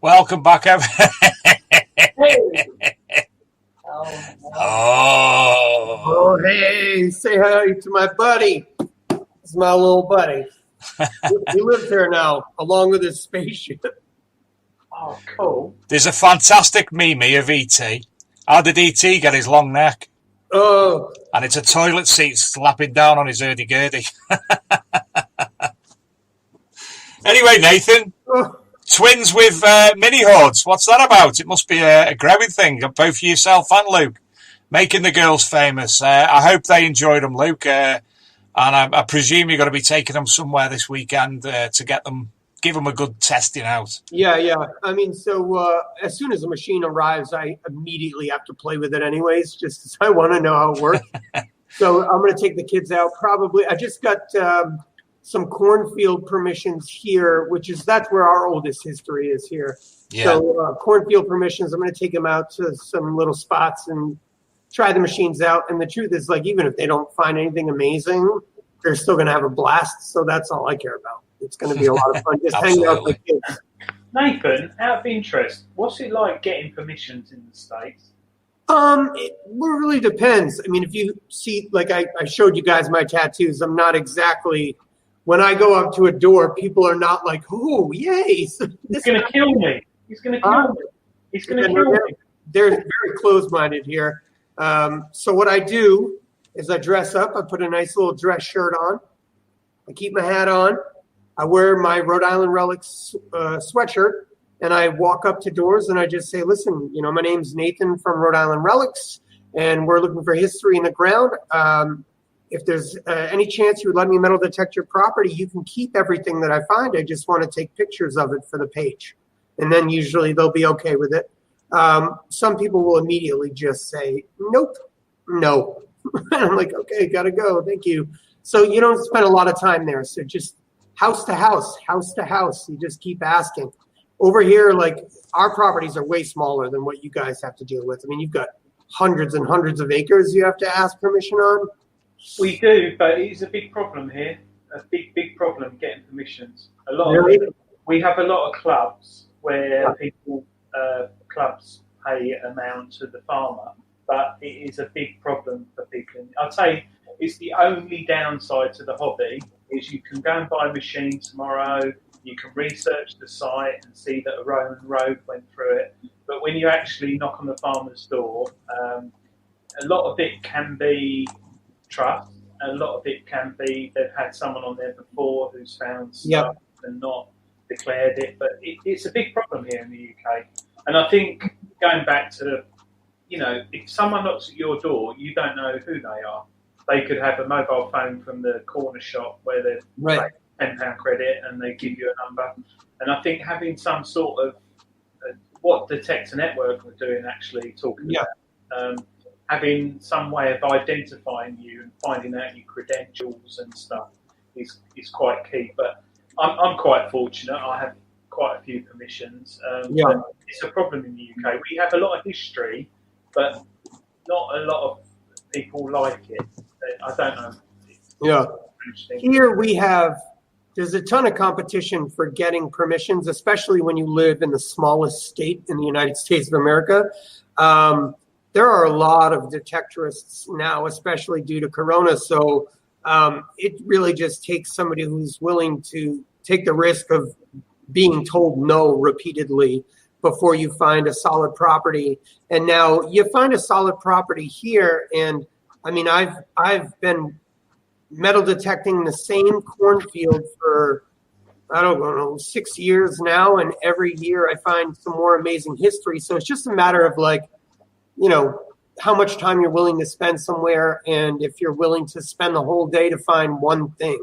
Welcome back, everyone. Oh, hey, say hi to my buddy. This is my little buddy. He lives here now, along with his spaceship. Oh, cool. There's a fantastic meme of E.T. How did E.T. get his long neck? Oh. And it's a toilet seat slapping down on his hurdy-gurdy. Anyway, Nathan, twins with mini hordes. What's that about? It must be a growing thing, both for yourself and Luke, making the girls famous. I hope they enjoyed them, Luke. And I presume you're going to be taking them somewhere this weekend to get them, give them a good testing out. Yeah. I mean, so as soon as the machine arrives, I immediately have to play with it anyways, just because I want to know how it works. So I'm going to take the kids out probably. I just got some cornfield permissions here, that's where our oldest history is here. Yeah. So cornfield permissions, I'm going to take them out to some little spots and try the machines out. And the truth is, like, even if they don't find anything amazing, they're still going to have a blast. So that's all I care about. It's going to be a lot of fun just hanging out with kids. Nathan, out of interest, what's it like getting permissions in the States? It really depends. I mean, if you see, like I showed you guys my tattoos, I'm not exactly, when I go up to a door, people are not like, oh, yay. He's going to kill me. He's going to kill me. He's going to kill me. They're very close-minded here. So what I do is I dress up. I put a nice little dress shirt on. I keep my hat on. I wear my Rhode Island Relics sweatshirt. and I walk up to doors and I just say, listen, my name's Nathan from Rhode Island Relics, and we're looking for history in the ground. If there's any chance you would let me metal detect your property, you can keep everything that I find. I just want to take pictures of it for the page. And then usually they'll be okay with it. Some people will immediately just say, nope, no. And I'm like, okay, gotta go, thank you. So you don't spend a lot of time there. So just house to house, you just keep asking. Over here, like, our properties are way smaller than what you guys have to deal with. I mean, you've got hundreds and hundreds of acres you have to ask permission on. We do, but it is a big problem here. A big problem getting permissions. We have a lot of clubs where clubs pay amount to the farmer, but it is a big problem for people. I'd say it's the only downside to the hobby is you can go and buy a machine tomorrow. You can research the site and see that a Roman road went through it. But when you actually knock on the farmer's door, a lot of it can be trust. A lot of it can be they've had someone on there before who's found stuff and not declared it. But it's a big problem here in the UK. And I think going back to, if someone knocks at your door, you don't know who they are. They could have a mobile phone from the corner shop where they're £10 credit and they give you a number. And I think having some sort of what Detector Network were doing actually talking about, having some way of identifying you and finding out your credentials and stuff is quite key. But I'm quite fortunate. I have quite a few permissions. It's a problem in the UK. We have a lot of history, but not a lot of people like it. I don't know. Here there's a ton of competition for getting permissions, especially when you live in the smallest state in the United States of America. There are a lot of detectorists now, especially due to Corona. So it really just takes somebody who's willing to take the risk of being told no repeatedly before you find a solid property. And now you find a solid property here, and I mean, I've been metal detecting the same cornfield for, I don't know, 6 years now, and every year I find some more amazing history. So it's just a matter of how much time you're willing to spend somewhere, and if you're willing to spend the whole day to find one thing,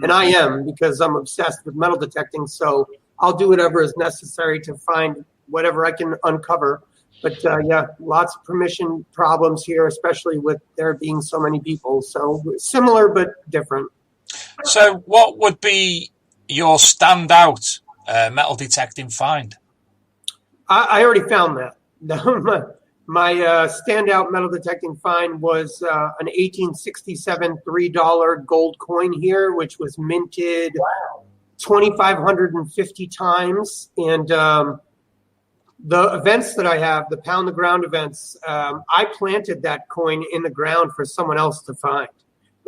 And I am, because I'm obsessed with metal detecting, so I'll do whatever is necessary to find whatever I can uncover. But lots of permission problems here, especially with there being so many people. So similar but different. So what would be your standout metal detecting find? I already found that. My standout metal detecting find was an 1867 $3 gold coin here, which was minted 2,550 times. And the events that I have, the pound the ground events, I planted that coin in the ground for someone else to find.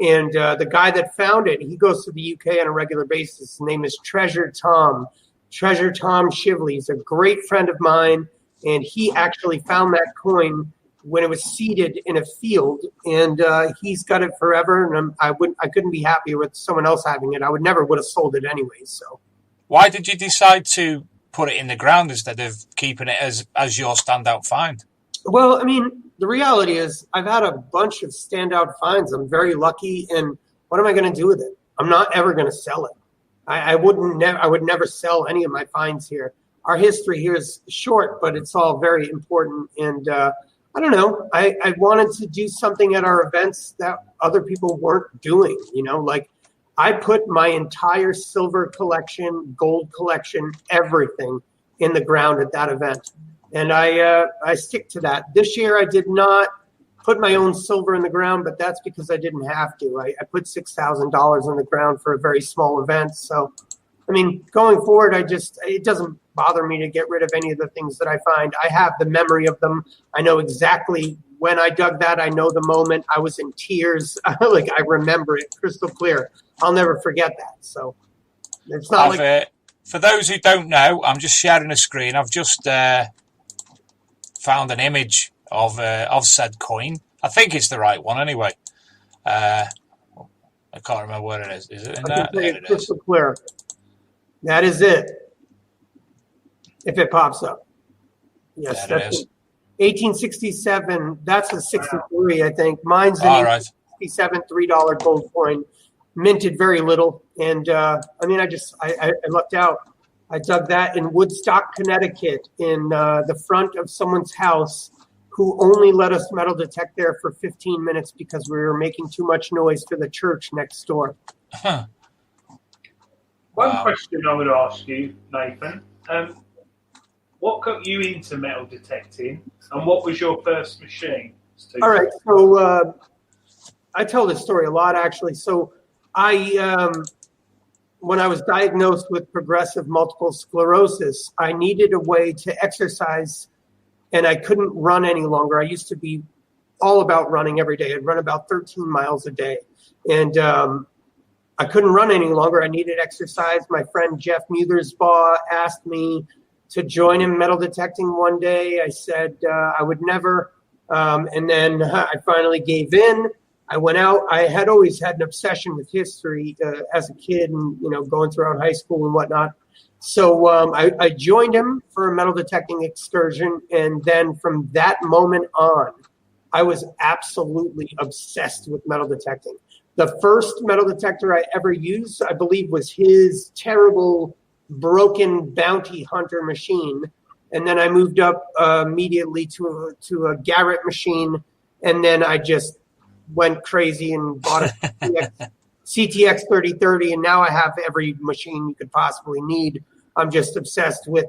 And the guy that found it, he goes to the UK on a regular basis. His name is Treasure Tom Shively. He's a great friend of mine. And he actually found that coin when it was seeded in a field, and he's got it forever. And I couldn't be happier with someone else having it. I would have sold it anyway. So, why did you decide to put it in the ground instead of keeping it as your standout find? Well, I mean, the reality is I've had a bunch of standout finds. I'm very lucky, and what am I going to do with it? I'm not ever going to sell it. I would never sell any of my finds here. Our history here is short, but it's all very important. And I don't know. I wanted to do something at our events that other people weren't doing. Like I put my entire silver collection, gold collection, everything in the ground at that event. And I stick to that. This year I did not put my own silver in the ground, but that's because I didn't have to. I put $6,000 in the ground for a very small event. So, I mean, going forward, it doesn't bother me to get rid of any of the things that I find. I have the memory of them. I know exactly when I dug that. I know the moment. I was in tears. Like, I remember it crystal clear. I'll never forget that. So it's not for those who don't know, I'm just sharing a screen. I've just found an image of said coin. I think it's the right one anyway. I can't remember where it is. Is it in there? There it is. Crystal clear. That is it. if it pops up. Yes, There it that's is. 1867. That's a 63, I think. Mine's an All right. 1867 $3 gold coin, minted very little. And I mean, I lucked out. I dug that in Woodstock, Connecticut, in the front of someone's house, who only let us metal detect there for 15 minutes because we were making too much noise for the church next door. Huh. One question I would ask you, Nathan. What got you into metal detecting, and what was your first machine? All right, so I tell this story a lot, actually. So when I was diagnosed with progressive multiple sclerosis, I needed a way to exercise, and I couldn't run any longer. I used to be all about running every day. I'd run about 13 miles a day, and I couldn't run any longer. I needed exercise. My friend Jeff Muthersbaugh asked me to join him metal detecting one day. I said I would never. And then I finally gave in. I went out. I had always had an obsession with history as a kid and, going throughout high school and whatnot. So I joined him for a metal detecting excursion. And then from that moment on, I was absolutely obsessed with metal detecting. The first metal detector I ever used, I believe, was his terrible broken bounty hunter machine, and then I moved up immediately to a Garrett machine, and then I just went crazy and bought a CTX 3030, and now I have every machine you could possibly need. I'm just obsessed with,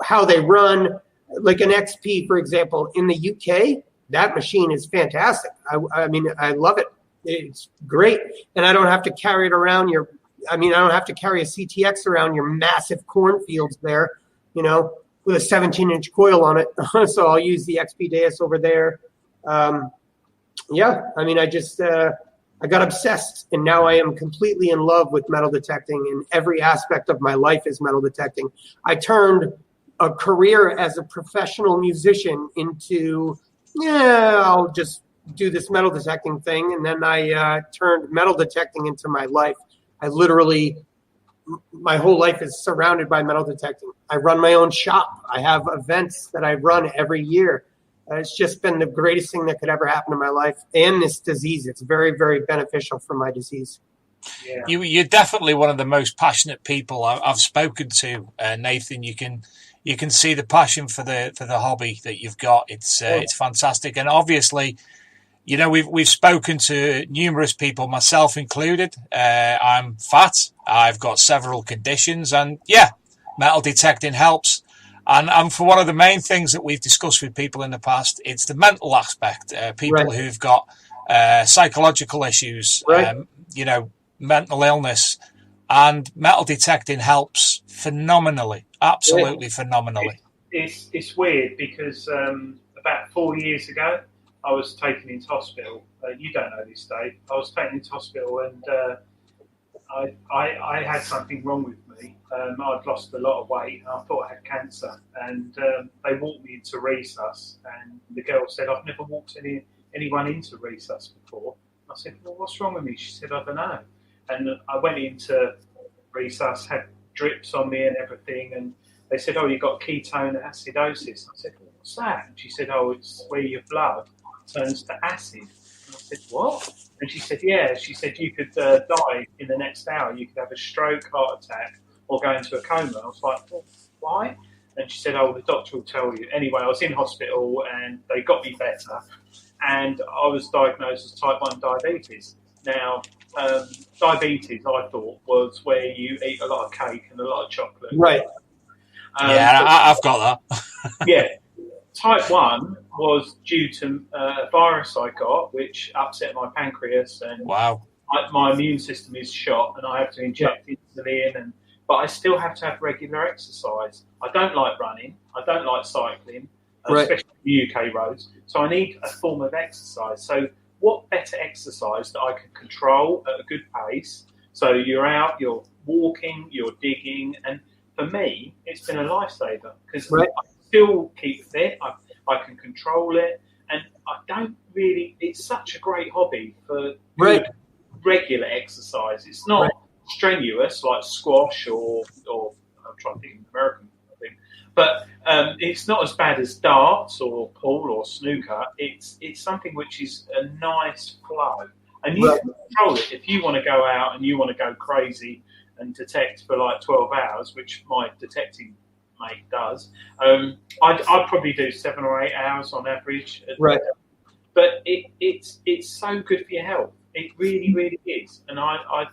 how they run. Like an XP, for example, in the UK, that machine is fantastic. I mean, I love it. It's great, and I don't have to carry it around I don't have to carry a CTX around your massive cornfields there, with a 17-inch coil on it. So I'll use the XP Deus over there. I got obsessed, and now I am completely in love with metal detecting, and every aspect of my life is metal detecting. I turned a career as a professional musician into, I'll just do this metal detecting thing, and then I turned metal detecting into my life. My whole life is surrounded by metal detecting. I run my own shop. I have events that I run every year. It's just been the greatest thing that could ever happen to my life and this disease. It's very, very beneficial for my disease. Yeah. You're definitely one of the most passionate people I've spoken to, Nathan. You can see the passion for the hobby that you've got. It's fantastic, and obviously, we've spoken to numerous people, myself included. I'm fat. I've got several conditions, and metal detecting helps. And for one of the main things that we've discussed with people in the past, it's the mental aspect. People who've got psychological issues, mental illness, and metal detecting helps phenomenally, absolutely phenomenally. It's weird because about 4 years ago, I was taken into hospital. You don't know this, Dave. I was taken into hospital, and I had something wrong with me. I'd lost a lot of weight, and I thought I had cancer. And they walked me into resus, and the girl said, "I've never walked anyone into resus before." I said, "Well, what's wrong with me?" She said, "I don't know." And I went into resus, had drips on me and everything, and they said, "Oh, you've got ketone acidosis." I said, "Well, what's that?" And she said, "Oh, it's where your blood turns to acid." And I said, "What?" And she said, "Yeah." She said, "You could die in the next hour. You could have a stroke, heart attack, or go into a coma." I was like, "Well, why?" And she said, "Oh, the doctor will tell you." Anyway, I was in hospital, and they got me better, and I was diagnosed as type 1 diabetes. Now, diabetes, I thought, was where you eat a lot of cake and a lot of chocolate. Right. I've got that. Yeah. Type 1 was due to a virus I got, which upset my pancreas, and Wow. my immune system is shot, and I have to inject insulin, but I still have to have regular exercise. I don't like running. I don't like cycling, especially the UK roads. So I need a form of exercise. So what better exercise that I can control at a good pace? So you're out, you're walking, you're digging, and for me, it's been a lifesaver because I still keep fit. I can control it, and I don't really. It's such a great hobby for good, regular exercise. It's not strenuous like squash or I'm trying to think of an American But it's not as bad as darts or pool or snooker. It's something which is a nice flow, and you can control it. If you want to go out and you want to go crazy and detect for like 12 hours, which my detecting mate does, I'd probably do 7 or 8 hours on average. Right. But it's so good for your health. It really, really is. And I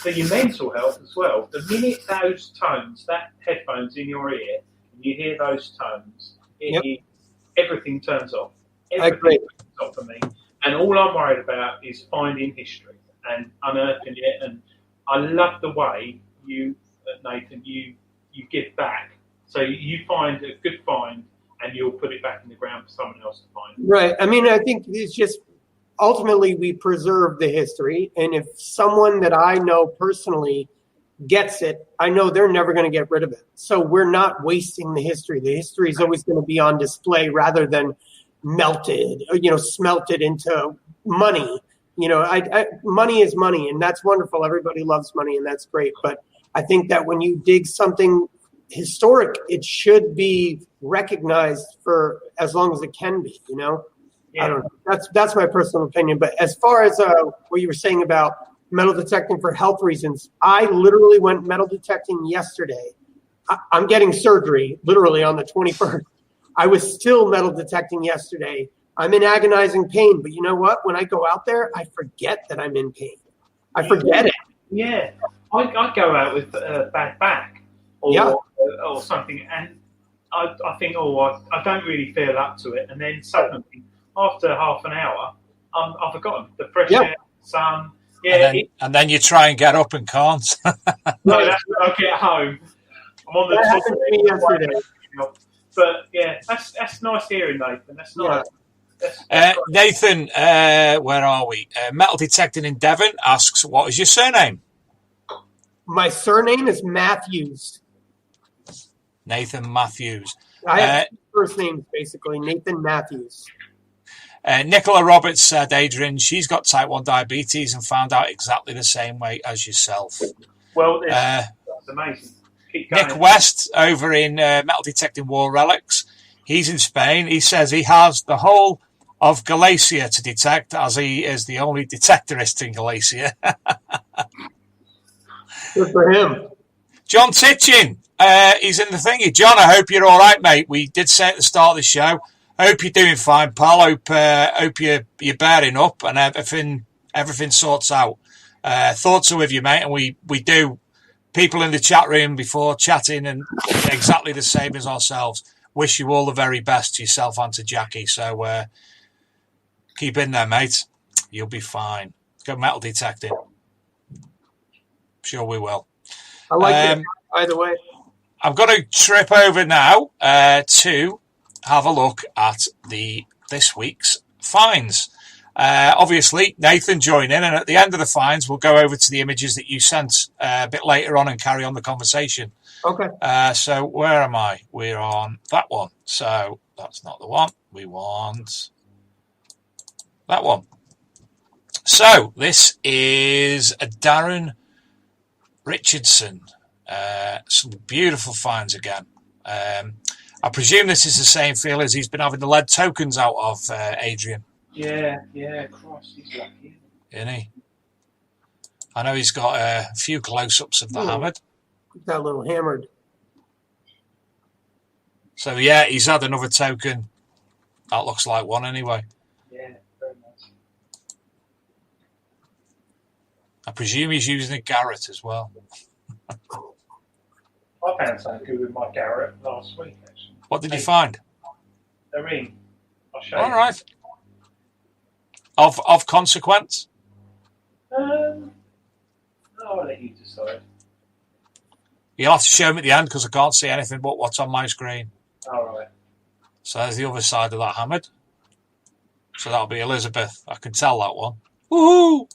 for your mental health as well. The minute those tones, that headphones in your ear, and you hear those tones, everything turns off. Everything I agree. turns off for me. And all I'm worried about is finding history and unearthing it. And I love the way you, Nathan, you give back. So you find a good find, and you'll put it back in the ground for someone else to find. Right. I mean, I think it's just ultimately we preserve the history. And if someone that I know personally gets it, I know they're never going to get rid of it. So we're not wasting the history. The history is always going to be on display rather than melted, smelted into money. Money is money, and that's wonderful. Everybody loves money, and that's great. But I think that when you dig something historic, it should be recognized for as long as it can be, I don't know. That's my personal opinion. But as far as what you were saying about metal detecting for health reasons, I literally went metal detecting yesterday. I'm getting surgery literally on the 21st. I was still metal detecting yesterday. I'm in agonizing pain, but you know what? When I go out there, I forget that I'm in pain. I forget it. Yeah. I go out with a bad back or something, and I think, I don't really feel up to it. And then suddenly, after half an hour, I've forgotten the fresh air, sun. Yeah, and then you try and get up and can't. No, that's when I get home. I'm on the That happened to me yesterday. But yeah, that's nice hearing, Nathan. That's nice. Nathan, where are we? Metal Detecting in Devon asks, what is your surname? My surname is Matthews. Nathan Matthews. I have two first names, basically. Nathan Matthews. Nicola Roberts said, Adrian, she's got type 1 diabetes and found out exactly the same way as yourself. Well, that's amazing. Nick West over in Metal Detecting War Relics. He's in Spain. He says he has the whole of Galicia to detect, as he is the only detectorist in Galicia. Good for him. John Titchin, he's in the thingy. John, I hope you're all right, mate. We did say at the start of the show, I hope you're doing fine, pal. Hope you're bearing up and everything sorts out. Thoughts are with you, mate, and we do. People in the chat room before chatting and exactly the same as ourselves. Wish you all the very best to yourself and to Jackie. So keep in there, mate. You'll be fine. Go metal detecting. Sure we will. I like it either way. I'm going to trip over now to have a look at this week's finds. Obviously, Nathan join in, and at the end of the finds, we'll go over to the images that you sent a bit later on and carry on the conversation. Okay. So where am I? We're on that one. So that's not the one. We want that one. So this is a Darren Richardson. Some beautiful finds again. I presume this is the same field as he's been having the lead tokens out of, Adrian. Yeah, Christ, he's lucky. Isn't he? I know he's got a few close-ups of the hammered. Got a little hammered. So, yeah, he's had another token. That looks like one anyway. Yeah, very nice. I presume he's using a Garrett as well. I found something good with my Garrett last week, actually. What did you find? A ring. I'll show you. All right. Of consequence? I'll let you decide. You'll have to show me at the end because I can't see anything but what's on my screen. All right. So there's the other side of that hammered. So that'll be Elizabeth. I can tell that one. Woohoo!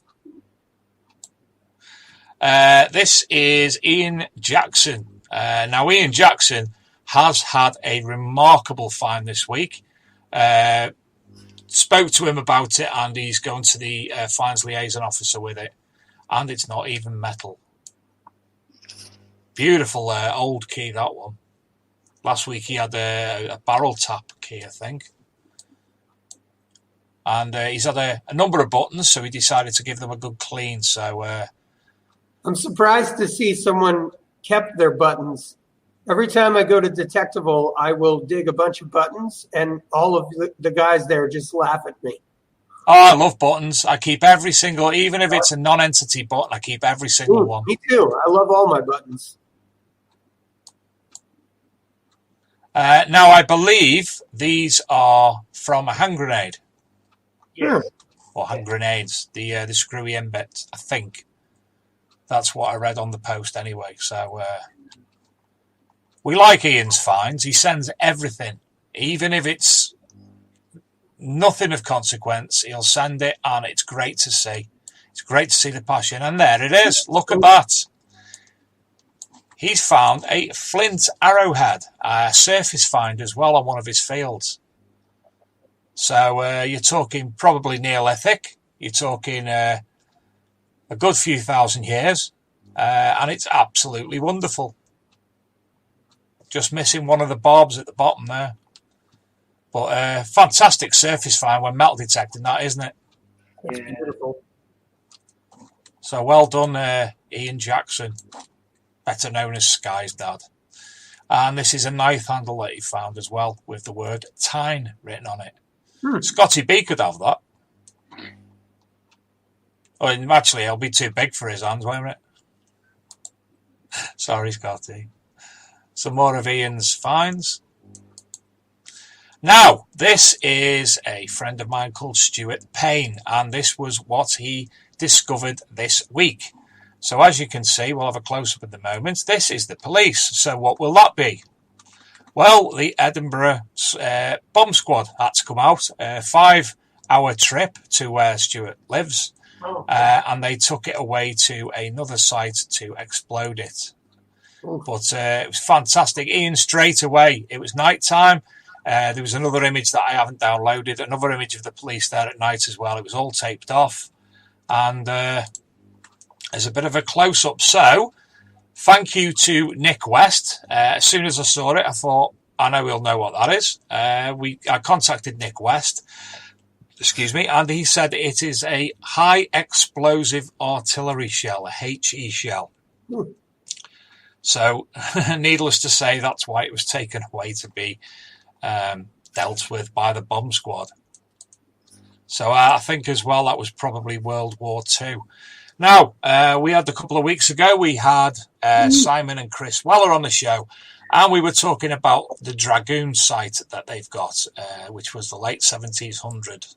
This is Ian Jackson. Now, Ian Jackson has had a remarkable find this week. Spoke to him about it, and he's going to the finds liaison officer with it. And it's not even metal. Beautiful old key, that one. Last week he had a barrel tap key, I think. And he's had a number of buttons, so he decided to give them a good clean. So I'm surprised to see someone kept their buttons. Every time I go to Detectival, I will dig a bunch of buttons, and all of the guys there just laugh at me. Oh, I love buttons. I keep every single, even if it's a non-entity button, I keep every single one. Me too. I love all my buttons. Now, I believe these are from a hand grenade. Yeah. Or hand grenades, the screwy end bit, I think. That's what I read on the post anyway. So we like Ian's finds. He sends everything, even if it's nothing of consequence. He'll send it, and it's great to see. It's great to see the passion. And there it is. Look at that. He's found a flint arrowhead, a surface find as well on one of his fields. So you're talking probably Neolithic. You're talking a good few thousand years. And it's absolutely wonderful. Just missing one of the barbs at the bottom there. But fantastic surface find when metal detecting that, isn't it? That's beautiful. So well done, Ian Jackson, better known as Sky's dad. And this is a knife handle that he found as well, with the word Tyne written on it. Scotty B could have that. Oh, and actually, it'll be too big for his hands, won't it? Sorry, Scotty. Some more of Ian's finds. Now, this is a friend of mine called Stuart Payne, and this was what he discovered this week. So as you can see, we'll have a close-up in the moment. This is the police. So what will that be? Well, the Edinburgh bomb squad had to come out. A 5-hour trip to where Stuart lives. And they took it away to another site to explode it. But it was fantastic. Ian, straight away, it was night time. There was another image that I haven't downloaded, another image of the police there at night as well. It was all taped off. And there's a bit of a close-up. So, thank you to Nick West. As soon as I saw it, I thought, I know we'll know what that is. I contacted Nick West, and he said it is a high explosive artillery shell, a HE shell. So, needless to say, that's why it was taken away to be dealt with by the bomb squad. So I think as well that was probably World War II. Now, we had a couple of weeks ago, we had Simon and Chris Weller on the show, and we were talking about the Dragoon site that they've got, which was the late 1700s.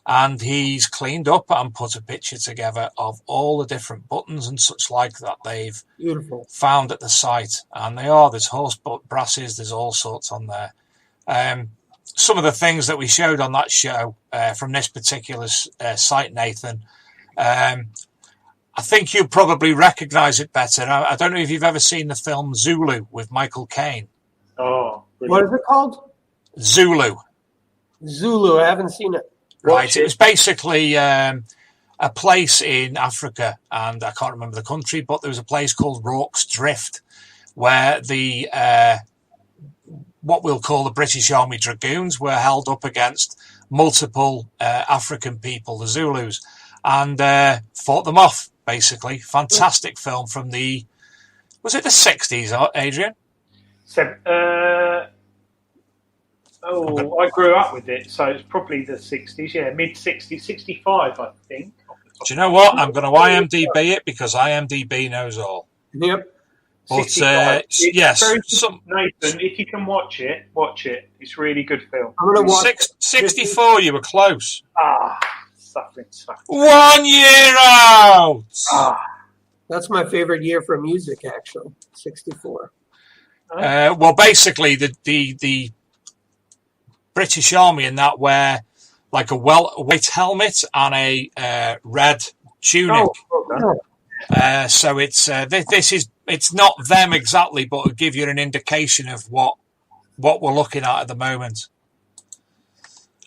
And he's cleaned up and put a picture together of all the different buttons and such like that they've found at the site. And there's horse brasses, there's all sorts on there. Some of the things that we showed on that show from this particular site, Nathan, I think you'll probably recognise it better. I don't know if you've ever seen the film Zulu with Michael Caine. Oh, what is it called? Zulu. Zulu. I haven't seen it. Right. It was basically a place in Africa, and I can't remember the country, but there was a place called Rorke's Drift where the what we'll call the British Army Dragoons were held up against multiple African people, the Zulus, and fought them off, basically. Fantastic film from was it the 60s, Adrian? I grew up with it, so it's probably the 60s, mid-60s, 65, I think. Do you know what? I'm going to IMDb it because IMDb knows all. Yep. But, yes. Nathan, if you can watch it. It's a really good film. I'm going to watch 64, you were close. Suffering. 1 year out! That's my favorite year for music, actually, 64. Well, basically, the British Army in that wear like a white helmet and a red tunic. So it's not them exactly, but it'll give you an indication of what we're looking at the moment.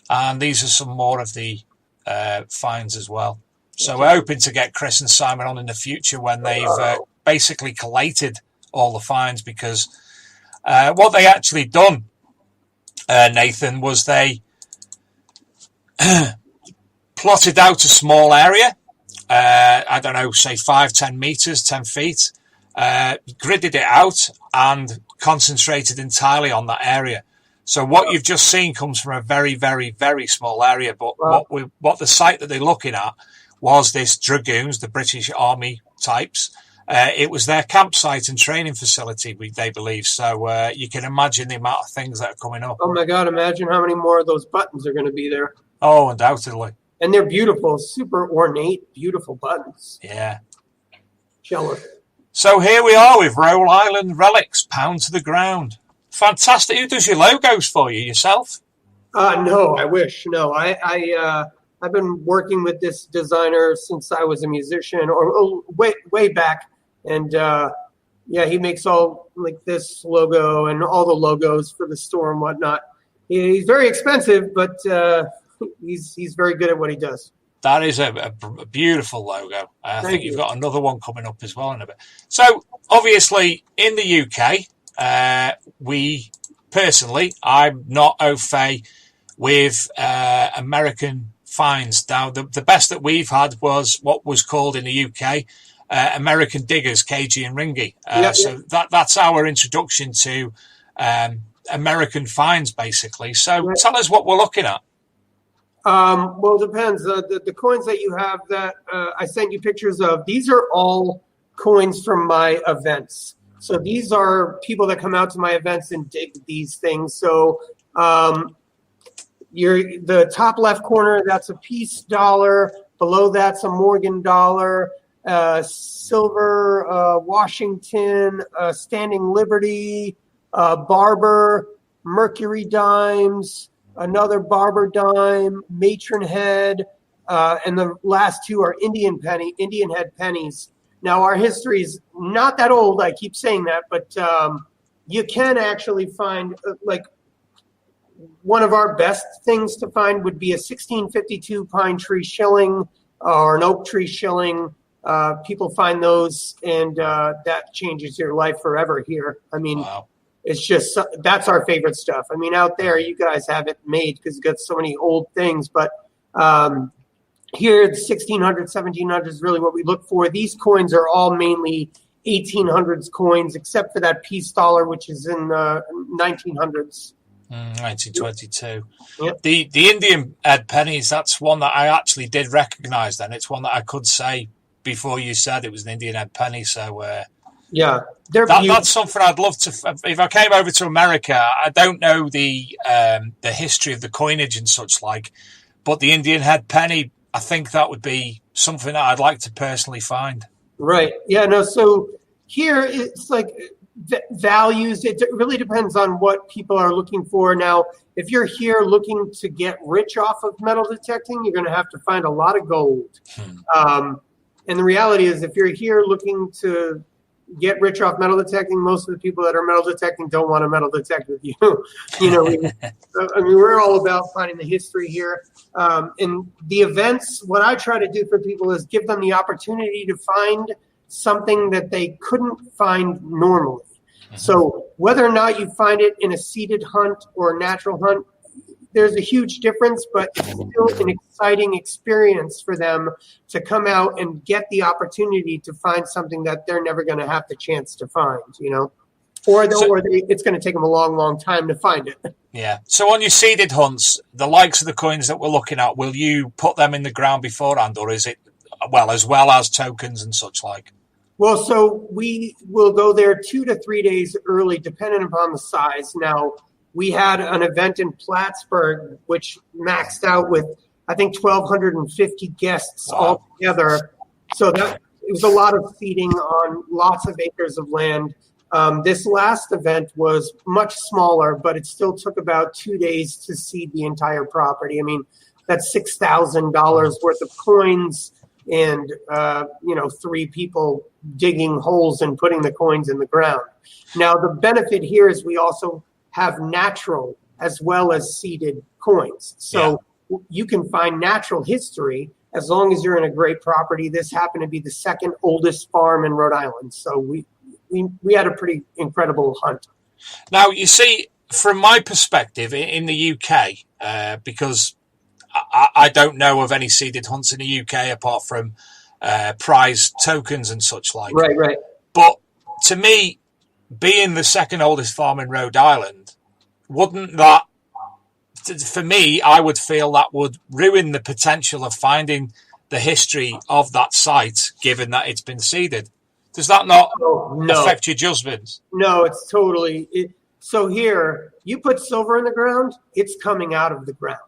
And these are some more of the finds as well. So we're hoping to get Chris and Simon on in the future when they've basically collated all the finds, because What they actually done, Nathan, was they plotted out a small area, I don't know, say 5-10 meters, 10 feet, gridded it out and concentrated entirely on that area. So what you've just seen comes from a very, very, very small area. But what the site that they're looking at was this Dragoons, the British Army types. It was their campsite and training facility, they believe. So you can imagine the amount of things that are coming up. Oh my God! Imagine how many more of those buttons are going to be there. Oh, undoubtedly. And they're beautiful, super ornate, beautiful buttons. Yeah. Jealous. So here we are with Rhode Island Relics, pound to the ground. Fantastic. Who does your logos for you, yourself? No, I wish. No, I've been working with this designer since I was a musician, or way back. And he makes all like this logo and all the logos for the store and whatnot. He's very expensive, but he's very good at what he does. That is a beautiful logo. I think you've got another one coming up as well in a bit. So obviously in the UK, I'm not au fait with American finds. Now, the best that we've had was what was called in the UK American Diggers, KG and Ringy. So that's our introduction to American finds, basically. So tell us what we're looking at. Well, it depends. The coins that you have that I sent you pictures of, these are all coins from my events. So these are people that come out to my events and dig these things. So the top left corner, that's a peace dollar. Below that's a Morgan dollar, silver Washington, Standing Liberty, Barber, Mercury dimes, another Barber dime, Matron head, and the last two are Indian head pennies. Now, our history is not that old. I keep saying that, but you can actually find, like, one of our best things to find would be a 1652 pine tree shilling or an oak tree shilling. People find those, and that changes your life forever here. I mean, wow. It's just, that's our favorite stuff. I mean, out there, you guys have it made because you got so many old things, but here, the 1600s, 1700s is really what we look for. These coins are all mainly 1800s coins, except for that peace dollar, which is in the 1900s. 1922. Yep. The Indian head pennies, that's one that I actually did recognise then. It's one that I could say before you said it was an Indian head penny. So, yeah, that's something I'd love to. If I came over to America, I don't know the history of the coinage and such like, but the Indian head penny, I think that would be something that I'd like to personally find. Right. Yeah. No. So here it's like values. It really depends on what people are looking for. Now, if you're here looking to get rich off of metal detecting, you're going to have to find a lot of gold. And the reality is, if you're here looking to get rich off metal detecting, most of the people that are metal detecting don't want to metal detect with you. You know, I mean, we're all about finding the history here. And the events, what I try to do for people is give them the opportunity to find something that they couldn't find normally. So whether or not you find it in a seeded hunt or a natural hunt, there's a huge difference, but it's still an exciting experience for them to come out and get the opportunity to find something that they're never going to have the chance to find, you know, it's going to take them a long, long time to find it. Yeah. So on your seeded hunts, the likes of the coins that we're looking at, will you put them in the ground beforehand, or is it, as well as tokens and such like? Well, so we will go there 2 to 3 days early, depending upon the size. Now, we had an event in Plattsburgh, which maxed out with, I think, 1,250 guests altogether. So it was a lot of seating on lots of acres of land. This last event was much smaller, but it still took about 2 days to seed the entire property. I mean, that's $6,000 worth of coins and, 3 people digging holes and putting the coins in the ground. Now, the benefit here is we also have natural as well as seeded coins. So you can find natural history as long as you're in a great property. This happened to be the second oldest farm in Rhode Island. So we had a pretty incredible hunt. Now, you see, from my perspective in the UK, because I don't know of any seeded hunts in the UK apart from prize tokens and such like. Right. But to me, being the second oldest farm in Rhode Island, wouldn't that, for me, I would feel that would ruin the potential of finding the history of that site, given that it's been seeded. Does that not affect your judgments? No, it's totally. So here, you put silver in the ground, it's coming out of the ground.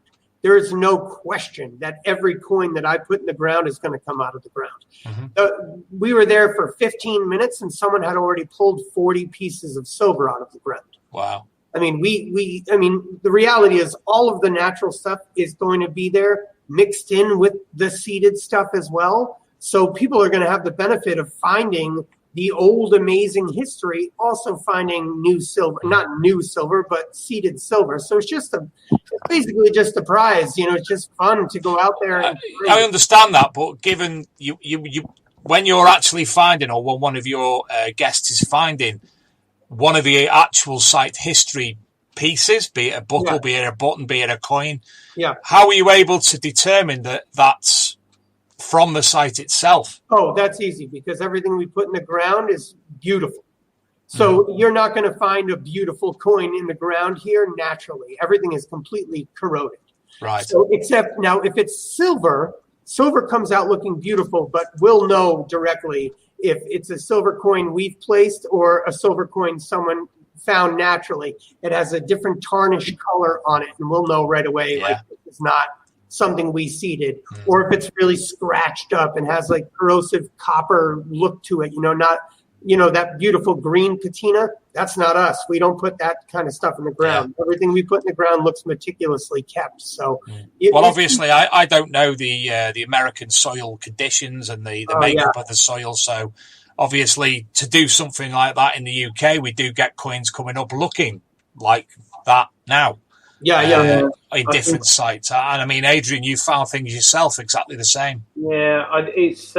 There is no question that every coin that I put in the ground is going to come out of the ground. Mm-hmm. We were there for 15 minutes, and someone had already pulled 40 pieces of silver out of the ground. Wow. I mean, the reality is all of the natural stuff is going to be there mixed in with the seeded stuff as well. So people are going to have the benefit of finding the old amazing history, also finding new silver, not new silver, but seeded silver. So it's basically just a prize. It's just fun to go out there. I understand that, but given you when you're actually finding, or when one of your guests is finding one of the actual site history pieces, be it a buckle, be it a button, be it a coin, how are you able to determine that that's from the site itself? Oh, that's easy, because everything we put in the ground is beautiful. So you're not going to find a beautiful coin in the ground here naturally. Everything is completely corroded. Right. So except now, if it's silver comes out looking beautiful, but we'll know directly if it's a silver coin we've placed or a silver coin someone found naturally. It has a different tarnish color on it, and we'll know right away like it's not something we seeded. Or if it's really scratched up and has like corrosive copper look to it, not that beautiful green patina, that's not us. We don't put that kind of stuff in the ground. Everything we put in the ground looks meticulously kept. So obviously I don't know the American soil conditions and the makeup of the soil, so obviously to do something like that in the UK, we do get coins coming up looking like that now. In different sites. And I mean, Adrian, you found things yourself exactly the same. Yeah, it's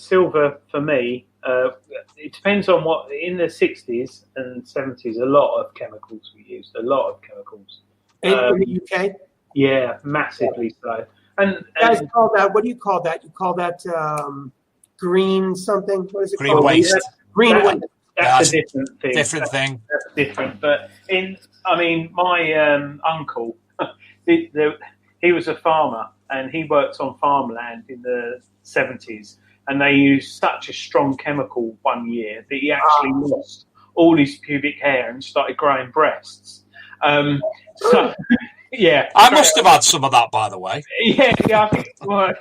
silver for me. It depends on what. In the 60s and 70s, a lot of chemicals we used. A lot of chemicals. In the UK? Yeah, massively so. And guys call that, what do you call that? You call that green something? What is it green called? Waste. Green waste. That's a different thing. That's different. But my uncle, he was a farmer, and he worked on farmland in the 70s, and they used such a strong chemical one year that he actually lost all his pubic hair and started growing breasts. I must have had some of that, by the way. I think. Well,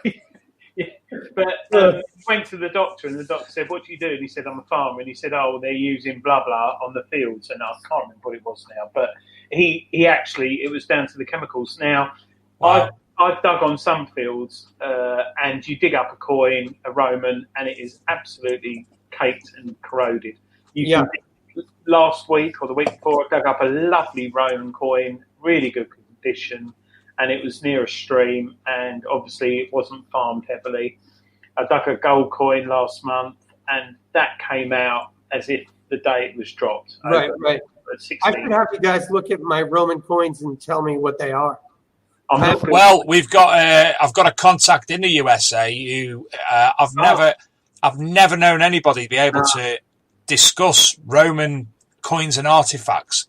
But went to the doctor, and the doctor said, "What do you do?" And he said, "I'm a farmer." And he said, "Oh, they're using blah blah on the fields." And I can't remember what it was now, but he actually, it was down to the chemicals. Now, wow. I've dug on some fields, and you dig up a coin, a Roman, and it is absolutely caked and corroded. Last week or the week before, I dug up a lovely Roman coin, really good condition, and it was near a stream, and obviously it wasn't farmed heavily. I dug a gold coin last month, and that came out as if the day it was dropped. Right. I could have you guys look at my Roman coins and tell me what they are. Well, we've got I've got a contact in the USA who I've never known anybody be able to discuss Roman coins and artifacts.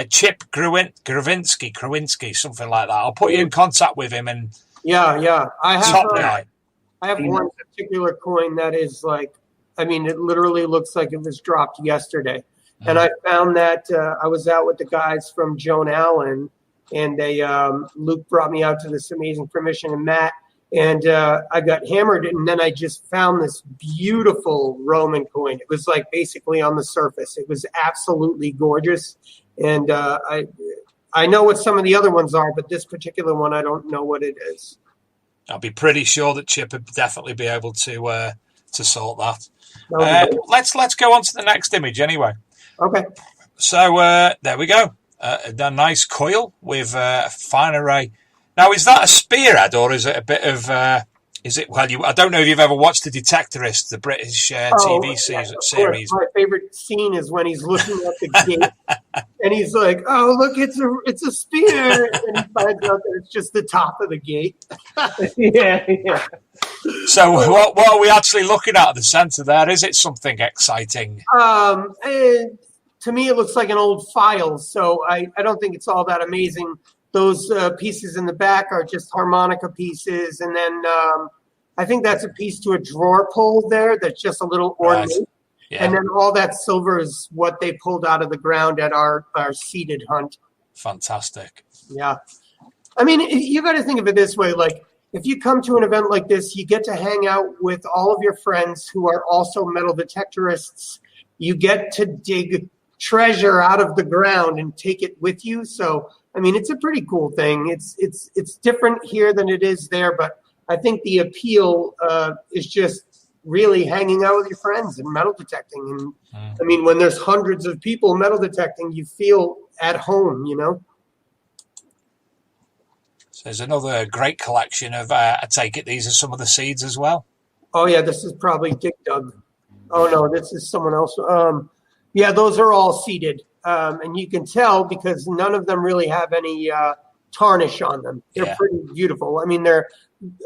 Chip Krawinski, something like that. I'll put you in contact with him. And I have top guy. I have one particular coin that is like, I mean, it literally looks like it was dropped yesterday. And I found that I was out with the guys from Joan Allen, and they Luke brought me out to this amazing permission, and Matt, and I got hammered, and then I just found this beautiful Roman coin. It was like basically on the surface. It was absolutely gorgeous, and I know what some of the other ones are, but this particular one, I don't know what it is. I'll be pretty sure that Chip would definitely be able to sort that. Let's go on to the next image anyway. Okay. So there we go. A nice coil with a fine array. Now, is that a spearhead, or is it a bit of? Is it? Well, I don't know if you've ever watched The Detectorist, the British TV series. My favorite scene is when he's looking at the gate And he's like, "Oh, look, it's a spear," and he finds out that it's just the top of the gate. Yeah. So what are we actually looking at the centre there? Is it something exciting? To me, it looks like an old file, so I don't think it's all that amazing. Those pieces in the back are just harmonica pieces, and then I think that's a piece to a drawer pull there that's just a little ornament. Right. Yeah. And then all that silver is what they pulled out of the ground at our seeded hunt. Fantastic. Yeah. I mean, you got to think of it this way. Like, if you come to an event like this, you get to hang out with all of your friends who are also metal detectorists. You get to dig treasure out of the ground and take it with you. So, I mean, it's a pretty cool thing. It's different here than it is there, but I think the appeal is just really hanging out with your friends and metal detecting. And I mean, when there's hundreds of people metal detecting, you feel at home, you know? So there's another great collection of, I take it these are some of the seeds as well? Oh, yeah, this is probably Dick Doug. Oh, no, this is someone else. Yeah, those are all seeded. And you can tell because none of them really have any tarnish on them. They're pretty beautiful. I mean,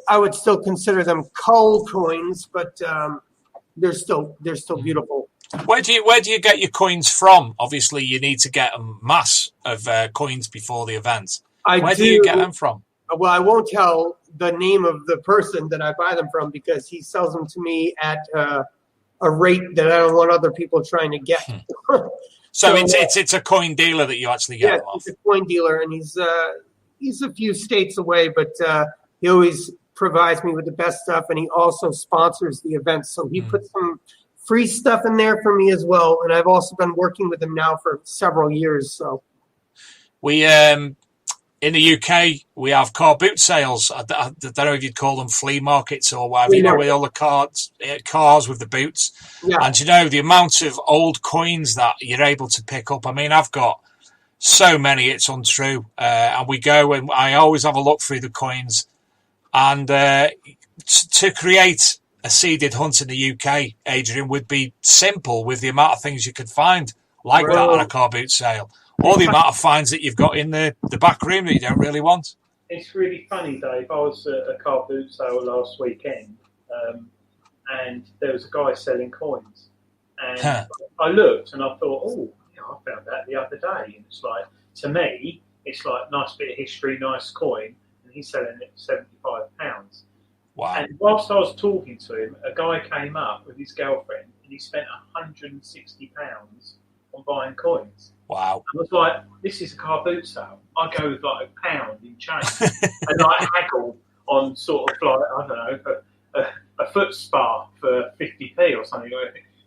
I would still consider them cull coins, but they're still beautiful. Where do you get your coins from? Obviously, you need to get a mass of coins before the event. Where do you get them from? Well, I won't tell the name of the person that I buy them from because he sells them to me at a rate that I don't want other people trying to get. So it's a coin dealer that you actually get them off. He's a coin dealer, and he's a few states away, but he always provides me with the best stuff, and he also sponsors the event. So he puts some free stuff in there for me as well, and I've also been working with him now for several years. So we in the UK we have car boot sales. I don't know if you'd call them flea markets or whatever. You know, with all the cars with the boots. Yeah. And you know the amount of old coins that you're able to pick up. I mean, I've got so many, it's untrue. And we go and I always have a look through the coins. And to create a seeded hunt in the UK, Adrian, would be simple with the amount of things you could find like that on a car boot sale. Or the amount of finds that you've got in the back room that you don't really want. It's really funny, Dave. I was at a car boot sale last weekend, and there was a guy selling coins. And I looked and I thought, oh, yeah, I found that the other day. And it's like, to me, it's like nice bit of history, nice coin. And he's selling it for £75. Wow. And whilst I was talking to him, a guy came up with his girlfriend and he spent £160 on buying coins. Wow. I was like, this is a car boot sale. I go with like £1 in change and like haggle on sort of like, I don't know, a foot spar for 50p or something.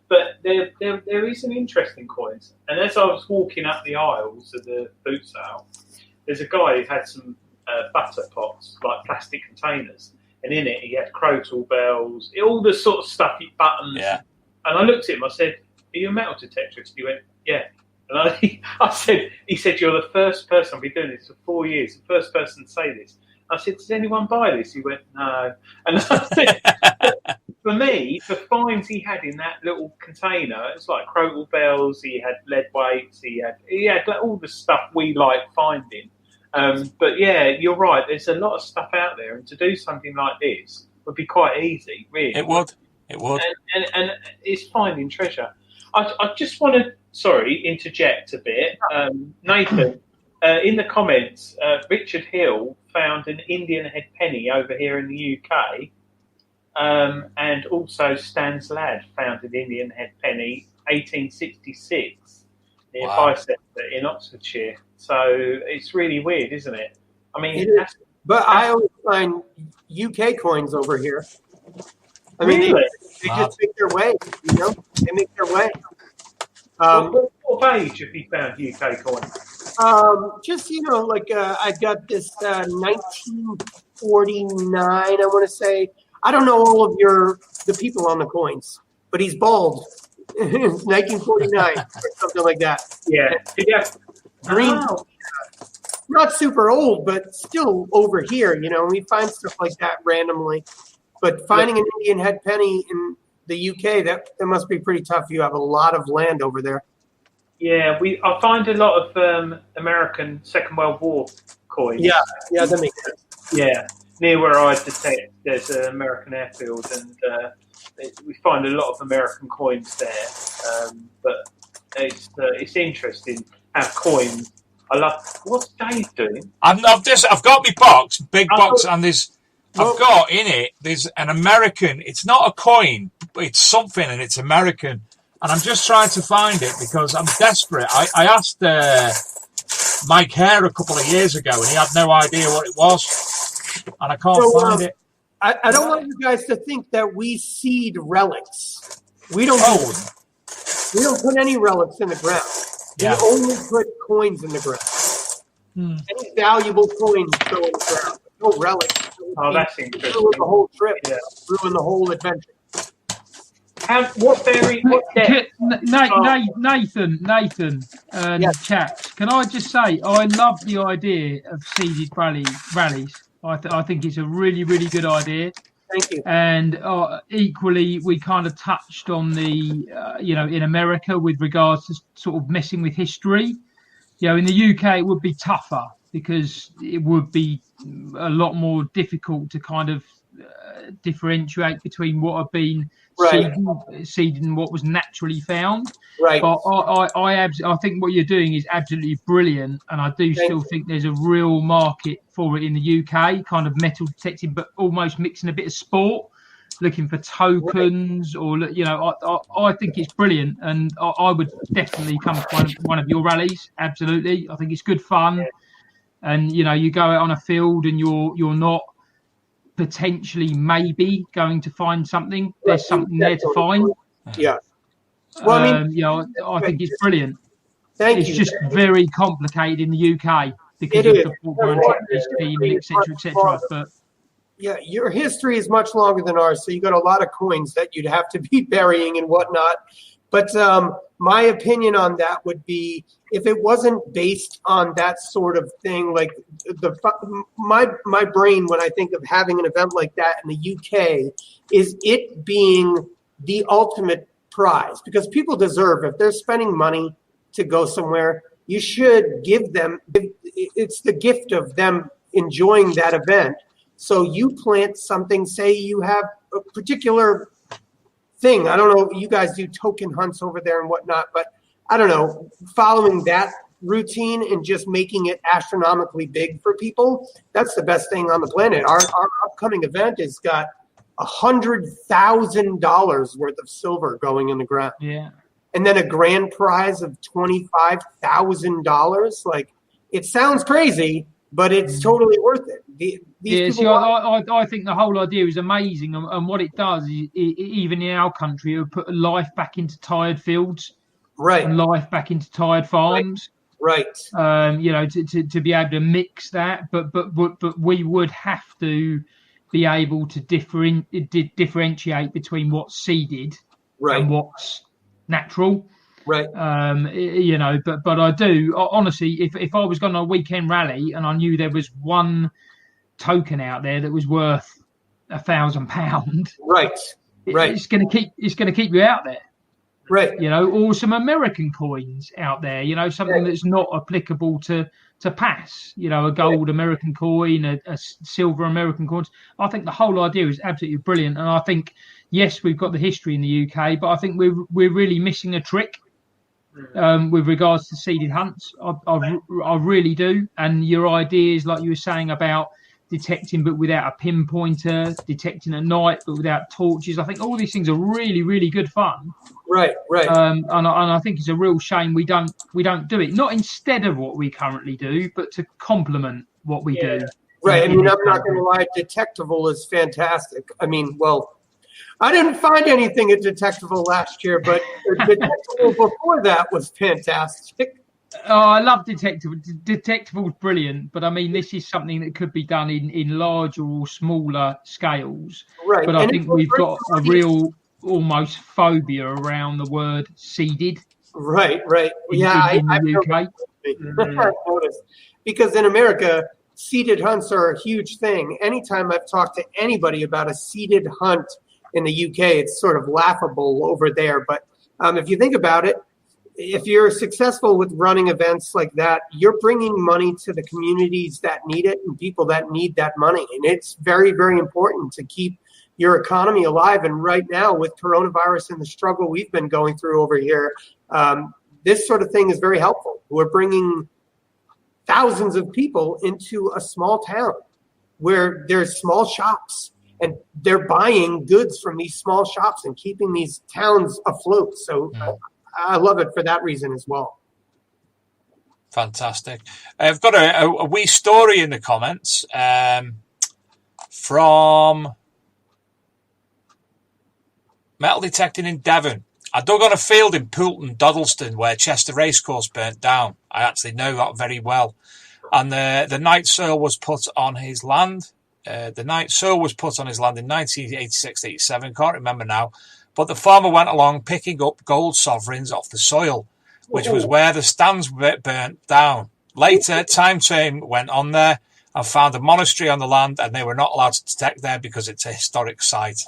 But there is some interesting coins. And as I was walking up the aisles of the boot sale, there's a guy who had some butter pots, like plastic containers. And in it, he had crotal bells, all the sort of stuffy buttons. Yeah. And I looked at him, I said, are you a metal detectorist? And he went, yeah. And he said, you're the first person, I've been doing this for 4 years, the first person to say this. I said, does anyone buy this? He went, no. And I said, for me, the finds he had in that little container, it's like crotal bells, he had lead weights, he had all the stuff we like finding. But yeah, you're right, there's a lot of stuff out there, and to do something like this would be quite easy, really. It would. And it's finding treasure. I just want to, interject a bit. Nathan, in the comments, Richard Hill found an Indian head penny over here in the UK. And also Stan's Lad found an Indian head penny, 1866, near Bicester in Oxfordshire. So it's really weird, isn't it? I mean, but I always find UK coins over here. I mean, really? they just make their way, you know? They make their way. What age have you found UK coins? Just, like I've got this 1949, I want to say. I don't know all of the people on the coins, but he's bald. 1949 or something like that. Yeah. Green. Not super old, but still over here, we find stuff like that randomly. But finding an Indian head penny in the UK, that must be pretty tough. You have a lot of land over there. Yeah, I find a lot of American Second World War coins. Yeah, that makes sense. Yeah, near where I detect, there's an American airfield, and we find a lot of American coins there. But it's interesting how coins. I love. What's Dave doing? I've got my box, big box, and I've got in it. There's an American. It's not a coin, but it's something, and it's American. And I'm just trying to find it because I'm desperate. I asked Mike Hare a couple of years ago, and he had no idea what it was, and I can't find it. I don't want you guys to think that we seed relics. We don't. We don't put any relics in the ground. Yeah. We only put coins in the ground. Any valuable coins go in the ground. No relics. Oh, that's interesting. Ruin the whole trip. Yeah. Ruin the whole adventure. What depth? Nathan, chaps, can I just say I love the idea of seeded rallies. I think it's a really, really good idea. Thank you. And equally, we kind of touched on the, in America with regards to sort of messing with history. In the UK, it would be tougher because it would be a lot more difficult to kind of differentiate between what have been seeded and what was naturally found. Right. But I think what you're doing is absolutely brilliant, and I do still think there's a real market for it in the UK, kind of metal detecting, but almost mixing a bit of sport, looking for tokens, or I think it's brilliant, and I would definitely come to one of your rallies. Absolutely, I think it's good fun, and you go out on a field and you're not potentially maybe going to find something. There's something there to find. Yeah. Well, I think it's brilliant. It's just very complicated in the UK because of the football and tennis team, etc. But yeah, your history is much longer than ours, so you got a lot of coins that you'd have to be burying and whatnot. But my opinion on that would be, if it wasn't based on that sort of thing, like my brain when I think of having an event like that in the UK is it being the ultimate prize, because people deserve, if they're spending money to go somewhere, you should give them, it's the gift of them enjoying that event. So you plant something, say you have a particular thing. I don't know if you guys do token hunts over there and whatnot, but I don't know, following that routine and just making it astronomically big for people, that's the best thing on the planet. Our upcoming event has got $100,000 worth of silver going in the ground. Yeah. And then a grand prize of $25,000. Like, it sounds crazy, but it's totally worth it. I think the whole idea is amazing, and what it does is, even in our country, it would put life back into tired fields, right, and life back into tired farms, right. To be able to mix that, but we would have to be able to differentiate between what's seeded and what's natural. Right. But I do honestly, if I was going on a weekend rally and I knew there was one token out there that was worth £1,000, right, it's going to keep you out there, right? Or some American coins out there, something that's not applicable to pass, a gold American coin, a silver American coin. I think the whole idea is absolutely brilliant, and I think yes, we've got the history in the UK, but I think we're really missing a trick. With regards to seeded hunts, I really do. And your ideas, like you were saying about detecting but without a pinpointer, detecting at night but without torches, I think all these things are really, really good fun. Right. And I think it's a real shame we don't do it, not instead of what we currently do, but to complement what we do. Right. I mean, I'm not going to lie, Detectival is fantastic. I mean, well, I didn't find anything at Detectival last year, but Detectival before that was fantastic. Oh, I love Detectival. Detectival's brilliant, but I mean, this is something that could be done in larger or smaller scales. Right. But I think we've got a real almost phobia around the word seeded. Right. In the UK. I've noticed. Because in America, seeded hunts are a huge thing. Anytime I've talked to anybody about a seeded hunt in the UK, it's sort of laughable over there. But if you think about it, if you're successful with running events like that, you're bringing money to the communities that need it and people that need that money. And it's very, very important to keep your economy alive. And right now, with coronavirus and the struggle we've been going through over here, this sort of thing is very helpful. We're bringing thousands of people into a small town where there's small shops, and they're buying goods from these small shops and keeping these towns afloat. So I love it for that reason as well. Fantastic. I've got a wee story in the comments from Metal Detecting in Devon. I dug on a field in Poulton, Doddleston, where Chester Racecourse burnt down. I actually know that very well. And the night soil was put on his land. The night soil was put on his land in 1986-87, can't remember now. But the farmer went along picking up gold sovereigns off the soil, which was where the stands burnt down. Later, Time Team went on there and found a monastery on the land, and they were not allowed to detect there because it's a historic site.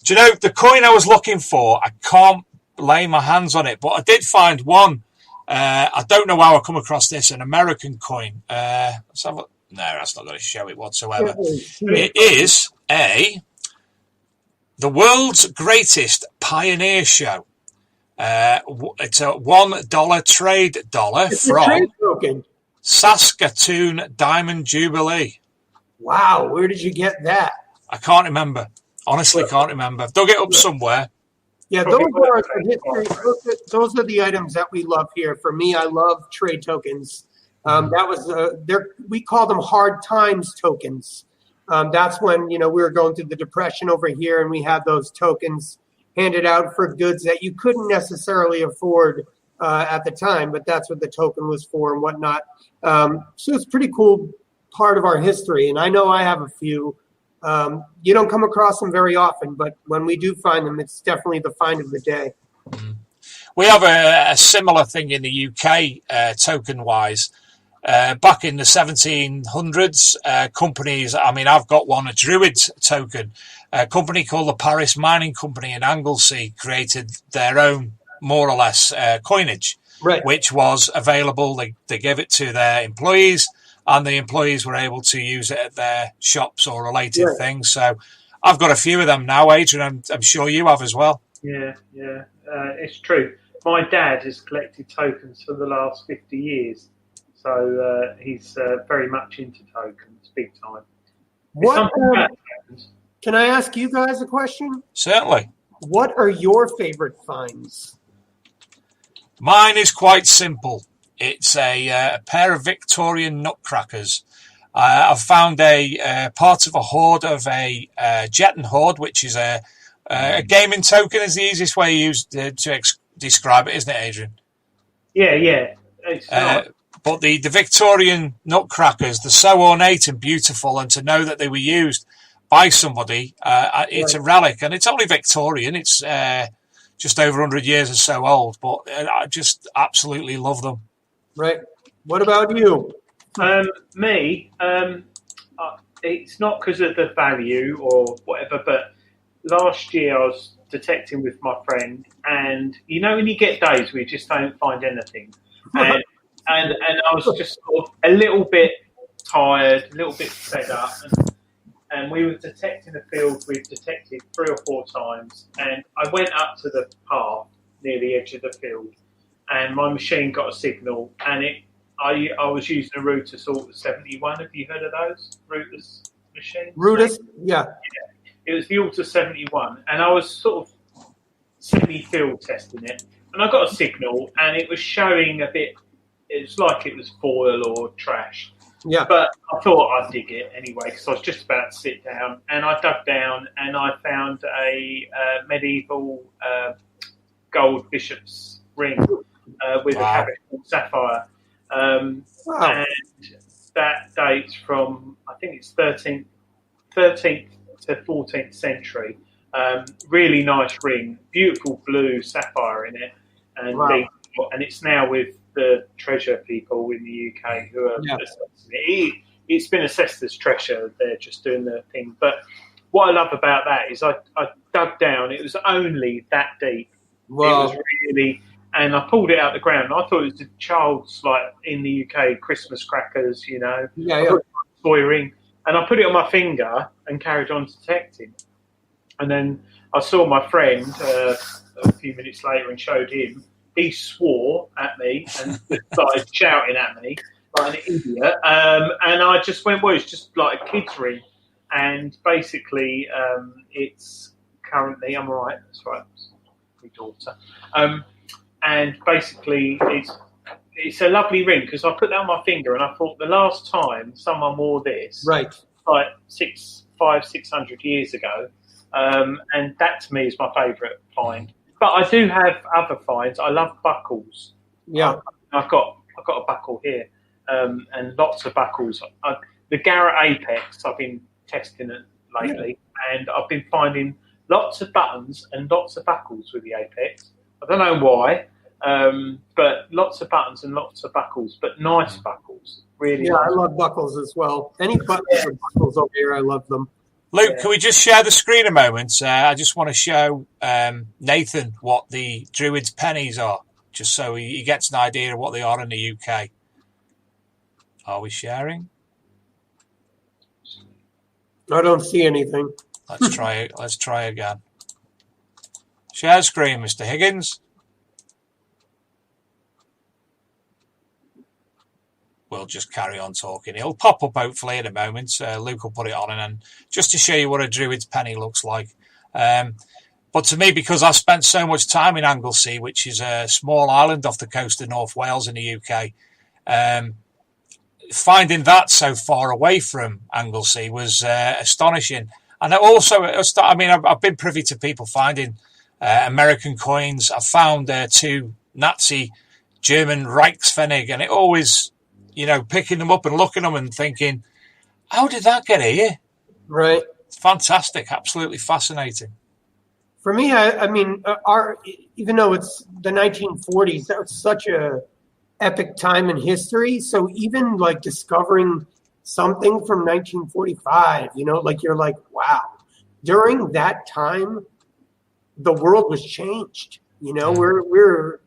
Do you know, the coin I was looking for, I can't lay my hands on it, but I did find one. I don't know how I come across this, an American coin. Let's have a, no, that's not going to show it whatsoever. It is the world's greatest pioneer show. It's a $1 trade dollar from Saskatoon Diamond Jubilee. Wow, where did you get that? I can't remember. Honestly, can't remember. I've dug it up somewhere. Yeah, those are the items that we love here. For me, I love trade tokens. That was we call them hard times tokens. That's when we were going through the Depression over here, and we had those tokens handed out for goods that you couldn't necessarily afford at the time, but that's what the token was for and whatnot. So it's a pretty cool part of our history, and I know I have a few. You don't come across them very often, but when we do find them, it's definitely the find of the day. We have a similar thing in the UK, token-wise. Back in the 1700s, companies, I mean, I've got one, a Druid token. A company called the Paris Mining Company in Anglesey created their own, more or less, coinage, which was available. They gave it to their employees, and the employees were able to use it at their shops or related things. So I've got a few of them now, Adrian. I'm sure you have as well. Yeah, it's true. My dad has collected tokens for the last 50 years. So he's very much into tokens, big time. Can I ask you guys a question? Certainly. What are your favorite finds? Mine is quite simple. It's a pair of Victorian nutcrackers. I've found a part of a hoard of a Jetton hoard, which is a gaming token is the easiest way to describe it, isn't it, Adrian? Yeah. It's not. But the Victorian nutcrackers, they're so ornate and beautiful, and to know that they were used by somebody, it's a relic, and it's only Victorian. It's just over 100 years or so old, but I just absolutely love them. Right. What about you? Me, it's not because of the value or whatever, but last year I was detecting with my friend, and when you get days where you just don't find anything, and I was just sort of a little bit tired, a little bit fed up, and we were detecting the field. We've detected 3 or 4 times, and I went up to the path near the edge of the field, and my machine got a signal, and I was using a router sort of 71. Have you heard of those routers machines? Routers, yeah. It was the Alta 71, and I was sort of semi-field testing it, and I got a signal, and it was showing a bit. It was like it was foil or trash. Yeah. But I thought I'd dig it anyway, because I was just about to sit down, and I dug down, and I found a medieval gold bishop's ring with a cabochon sapphire. And that dates from, I think it's 13th to 14th century. Really nice ring, beautiful blue sapphire in it, and it's now with the treasure people in the UK who are assessing it. It's been assessed as treasure. They're just doing their thing. But what I love about that is I dug down. It was only that deep, Wow. It was really, and I pulled it out the ground. I thought it was the child's, like in the UK, Christmas crackers, you know. Yeah, I yeah. thought it was a toy ring, and I put it on my finger and carried on detecting. And then I saw my friend a few minutes later and showed him. He swore at me and started shouting at me like an idiot. And I just went, well, it's just like a kid's ring. And basically, it's currently, I'm all right, that's right, my daughter. And basically, it's a lovely ring because I put that on my finger and I thought the last time someone wore this, Right. like 600 years ago, and that to me is my favourite find. But I do have other finds. I love buckles. Yeah. I've got a buckle here, and lots of buckles. The Garrett Apex I've been testing it lately, and I've been finding lots of buttons and lots of buckles with the Apex. I don't know why, but lots of buttons and lots of buckles, but nice buckles. Really Yeah, nice. I love buckles as well. Any buttons or buckles over here, I love them. Luke, can we just share the screen a moment? I just want to show Nathan what the Druid's pennies are, just so he gets an idea of what they are in the UK. Are we sharing? I don't see anything. Let's try. Let's try again. Share screen, Mr. Higgins. We'll just carry on talking. It'll pop up hopefully in a moment. Luke will put it on, and then just to show you what a Druid's penny looks like. But to me, because I've spent so much time in Anglesey, which is a small island off the coast of North Wales in the UK, finding that so far away from Anglesey was astonishing. And also, I mean, I've been privy to people finding American coins. I found 2 Nazi German Reichspfennig, and it always, you know, picking them up and looking at them and thinking, how did that get here? Right. It's fantastic, absolutely fascinating. For me, I mean, even though it's the 1940s, that was such a epic time in history. So even like discovering something from 1945, you know, like you're like, wow. During that time, the world was changed. You know, we're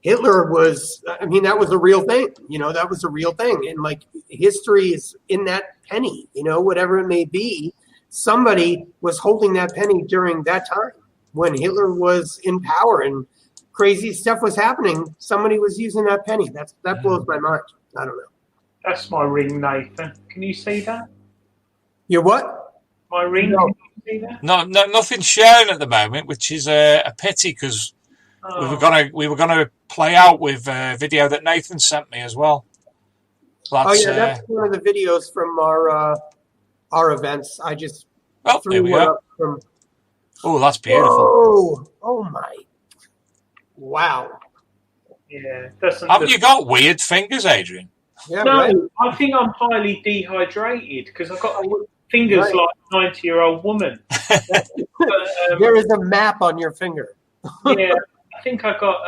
Hitler was, I mean, that was a real thing. You know, that was a real thing. And like history is in that penny, you know, whatever it may be. Somebody was holding that penny during that time when Hitler was in power and crazy stuff was happening. Somebody was using that penny. That blows my mind. I don't know. That's my ring, Nathan. Can you see that? Your what? My ring. No. Can you see that? No, nothing sharing at the moment, which is a pity because we were gonna play out with a video that Nathan sent me as well. That's one of the videos from our events. I just here we one go. up from. Oh, that's beautiful. Oh my! Wow. Yeah. Haven't you got weird fingers, Adrian? Yeah, No, right. I think I'm highly dehydrated because I've got fingers Right. like a 90-year-old woman. But, There is a map on your finger. yeah, I think I got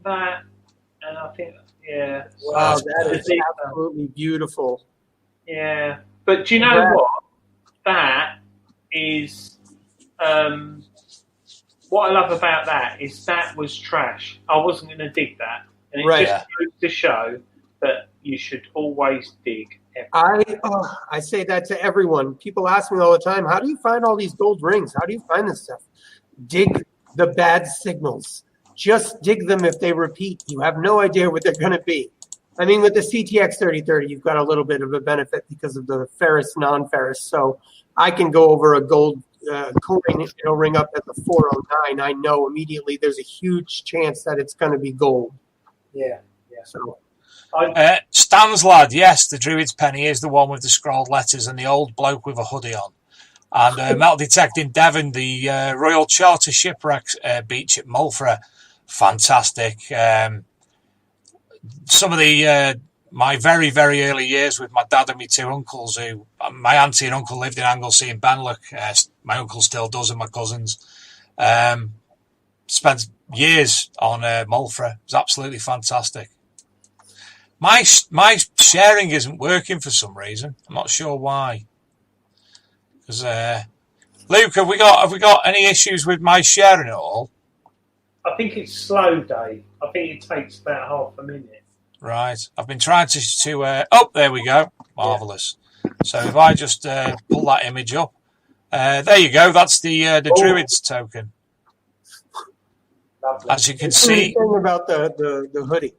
that, and I think Wow, So that is it's- absolutely beautiful. yeah. But do you know what? That is what I love about that is that was trash. I wasn't going to dig that, and it Right. just goes to show that you should always dig. I say that to everyone. People ask me all the time, how do you find all these gold rings? How do you find this stuff? Dig the bad signals. Just dig them if they repeat. You have no idea what they're going to be. I mean, with the CTX 3030, you've got a little bit of a benefit because of the ferrous, non-ferrous. So I can go over a gold coin, it'll ring up at the 409. I know immediately there's a huge chance that it's going to be gold. Yeah. So Stan's lad, yes, the Druid's penny is the one with the scrolled letters and the old bloke with a hoodie on. And metal detecting Devon, the Royal Charter Shipwreck beach at Mulfra, fantastic. Some of the my very, very early years with my dad and my 2 uncles, who my auntie and uncle lived in Anglesey and Benlock. My uncle still does, and my cousins. Spent years on Mulfra. It was absolutely fantastic. My sharing isn't working for some reason. I'm not sure why. Because Luke, have we got any issues with my sharing at all? I think it's slow, Dave. I think it takes about half a minute. Right. I've been trying to oh, there we go. Marvellous. So if I just pull that image up. There you go. That's the Druids token. Lovely. As you can see. Thing about the hoodie.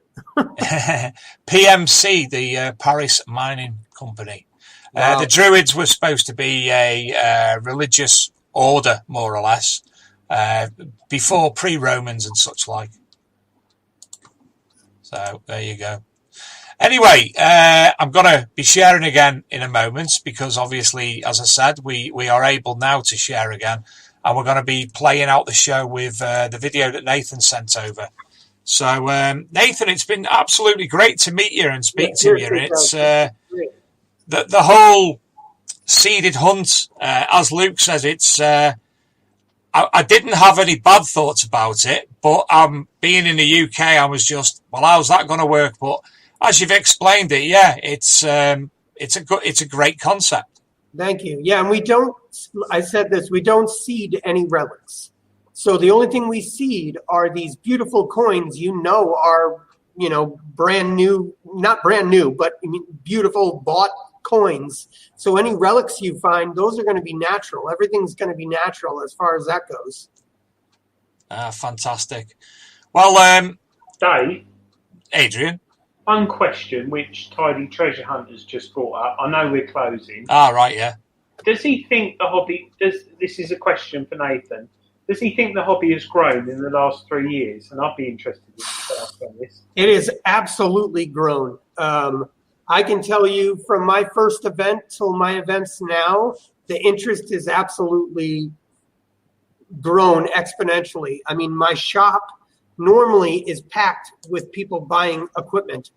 PMC, the Paris Mining Company. Wow. The Druids were supposed to be a religious order, more or less, before pre-Romans and such like. So there you go. Anyway, I'm going to be sharing again in a moment because obviously, as I said, we are able now to share again. And we're going to be playing out the show with the video that Nathan sent over. So, Nathan, it's been absolutely great to meet you and speak to you. It's the whole seeded hunt, as Luke says, it's... I didn't have any bad thoughts about it, but being in the UK, I was just, well, how's that going to work? But as you've explained it, yeah, it's a great concept. Thank you. Yeah, and we don't seed any relics. So the only thing we seed are these beautiful coins, are, brand new, not brand new, but beautiful bought coins. So any relics you find, those are going to be natural. Everything's going to be natural as far as that goes. Fantastic. Well, Dave, Adrian. one question which Tidy Treasure Hunters just brought up. I know we're closing. Right, yeah. Does he think the hobby... This is a question for Nathan. Does he think the hobby has grown in the last 3 years? And I'd be interested in your thoughts on this. It has absolutely grown. I can tell you from my first event till my events now, the interest is absolutely grown exponentially. I mean, my shop normally is packed with people buying equipment.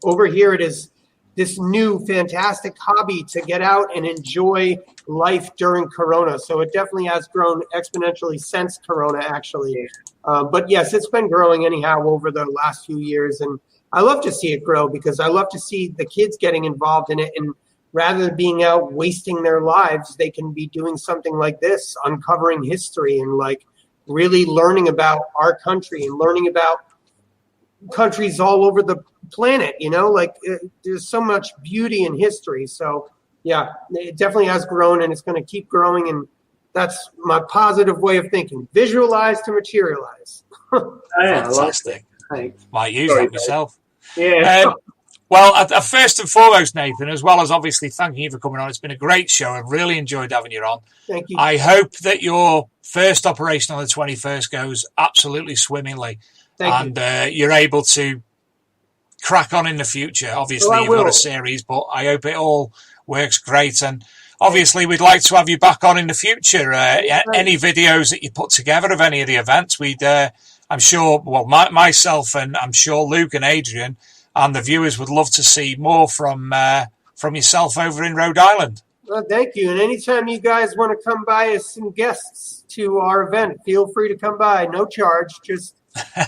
Over here, it is this new fantastic hobby to get out and enjoy life during Corona. So it definitely has grown exponentially since Corona, actually. But yes, it's been growing anyhow over the last few years. And I love to see it grow because I love to see the kids getting involved in it. And rather than being out wasting their lives, they can be doing something like this, uncovering history and like really learning about our country and learning about countries all over the planet. There's so much beauty in history. So yeah, it definitely has grown and it's going to keep growing. And that's my positive way of thinking. Visualize to materialize. Fantastic. Might use that myself. Yeah. Well, first and foremost, Nathan, as well as obviously thanking you for coming on, it's been a great show. I've really enjoyed having you on. Thank you. I hope that your first operation on the 21st goes absolutely swimmingly. Thank you. You're able to crack on in the future. Obviously, you've got a series, but I hope it all works great. And obviously, we'd like to have you back on in the future. Any videos that you put together of any of the events, I'm sure, myself and I'm sure Luke and Adrian and the viewers would love to see more from yourself over in Rhode Island. Well, thank you. And anytime you guys want to come by as some guests to our event, feel free to come by. No charge. Just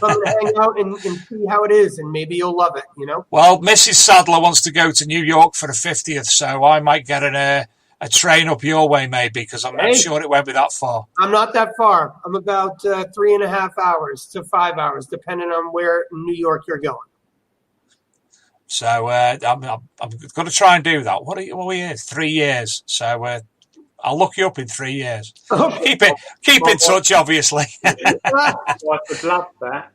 come and hang out and see how it is, and maybe you'll love it, Well, Mrs. Sadler wants to go to New York for the 50th, so I might get a train up your way maybe, because I'm not sure it won't be that far. I'm not that far. I'm about 3.5 hours to 5 hours, depending on where in New York you're going. So I'm going to try and do that. What are we here? 3 years. So I'll look you up in 3 years. Okay. Keep in touch, obviously. I would love that.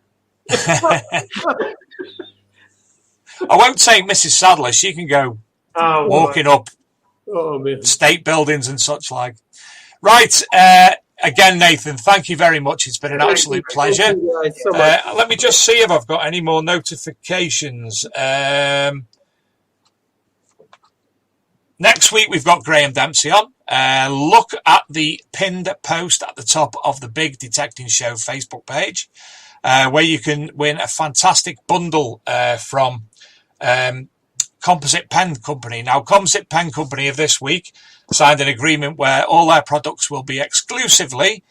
I won't take Mrs. Sadler. She can go walking up state buildings and such like. Right. Again, Nathan, thank you very much. It's been an absolute pleasure. Thank you guys so much. Let me just see if I've got any more notifications. Next week, we've got Graham Dempsey on. Look at the pinned post at the top of the Big Detecting Show Facebook page, where you can win a fantastic bundle from Composite Pen Company. Now, Composite Pen Company of this week signed an agreement where all their products will be exclusively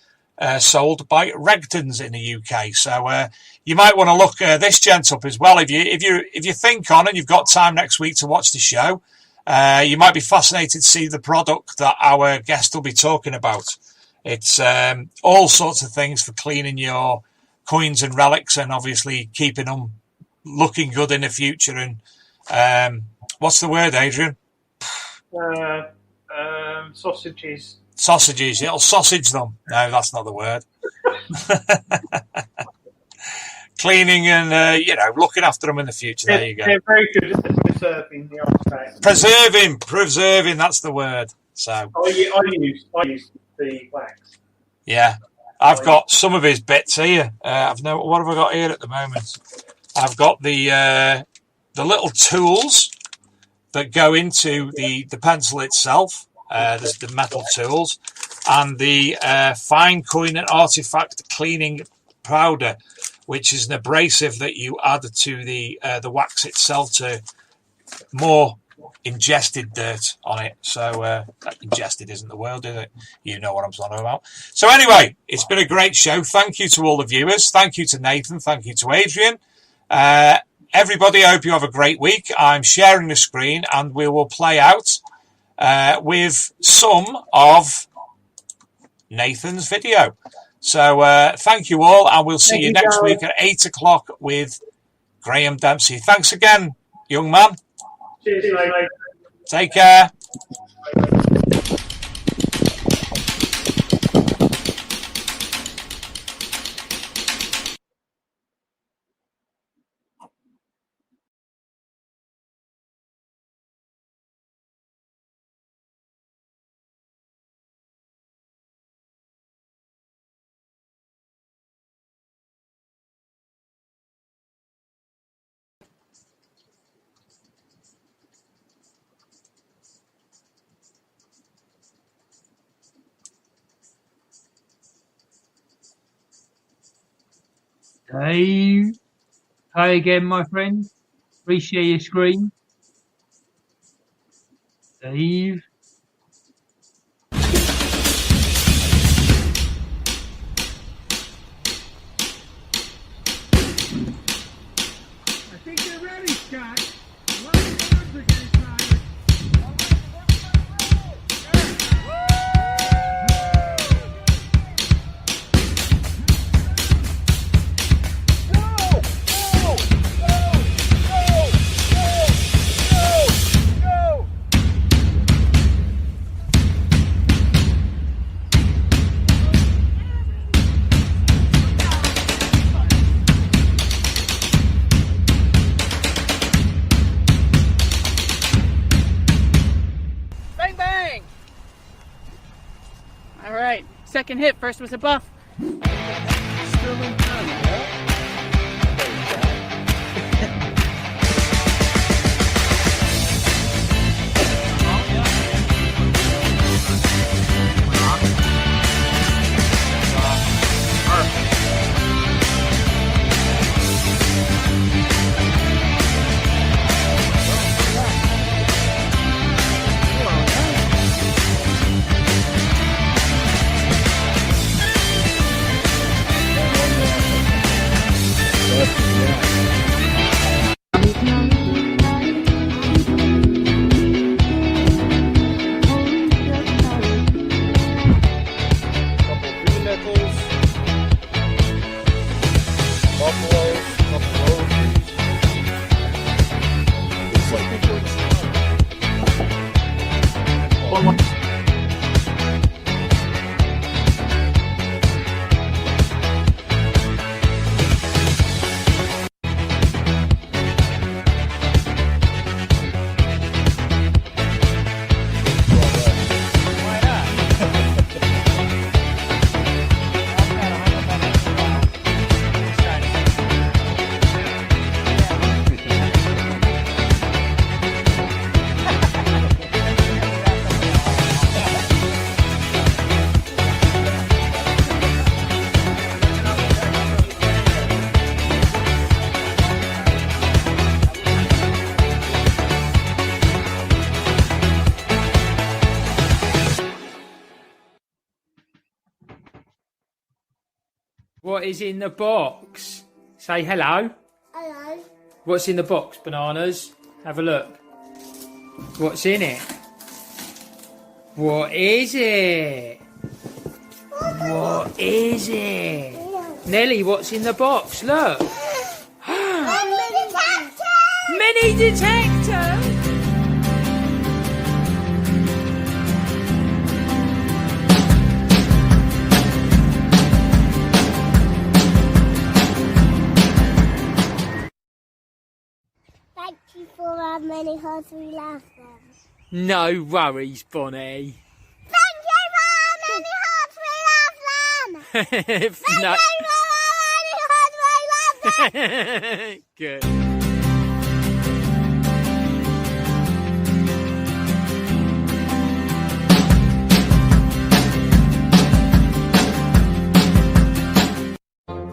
sold by Regtons in the UK. So you might want to look this gent up as well. If you think on and you've got time next week to watch the show, you might be fascinated to see the product that our guest will be talking about. It's all sorts of things for cleaning your coins and relics, and obviously keeping them looking good in the future. And what's the word, Adrian? Sausages. Sausages. It'll sausage them. No, that's not the word. Cleaning and looking after them in the future. There you go. They're very good at preserving the artifacts. Preserving. That's the word. So I use the wax. yeah, I've got some of his bits here. What have I got here at the moment? I've got the little tools that go into the pencil itself. There's the metal tools and the fine coin and artifact cleaning powder, which is an abrasive that you add to the wax itself to more ingested dirt on it. So ingested isn't the word, is it? You know what I'm talking about. So anyway, it's been a great show. Thank you to all the viewers. Thank you to Nathan. Thank you to Adrian. Everybody, I hope you have a great week. I'm sharing the screen and we will play out with some of Nathan's video. So thank you all, and we'll see you next week at 8 o'clock with Graham Dempsey. Thanks again, young man. Cheers, mate. Take care. Dave, hi again, my friend. Reshare your screen. Dave. I think they're ready, Scott. A lot of guns are getting tired. Bang, bang! All right, second hit. First was a buff. What is in the box? Say hello. Hello. What's in the box? Bananas. Have a look. What's in it? What is it? What is it? Nelly, what's in the box? Look. Mini detector! Thank you for how many hearts we love them. No worries, Bonnie. Thank you for how many hearts we love them. Thank you for how many hearts we love them. Good.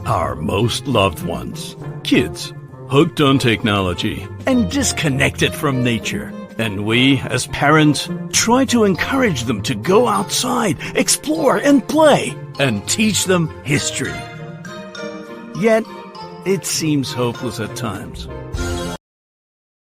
Our most loved ones, kids, hooked on technology and disconnected from nature. And we, as parents, try to encourage them to go outside, explore and play, and teach them history. Yet, it seems hopeless at times.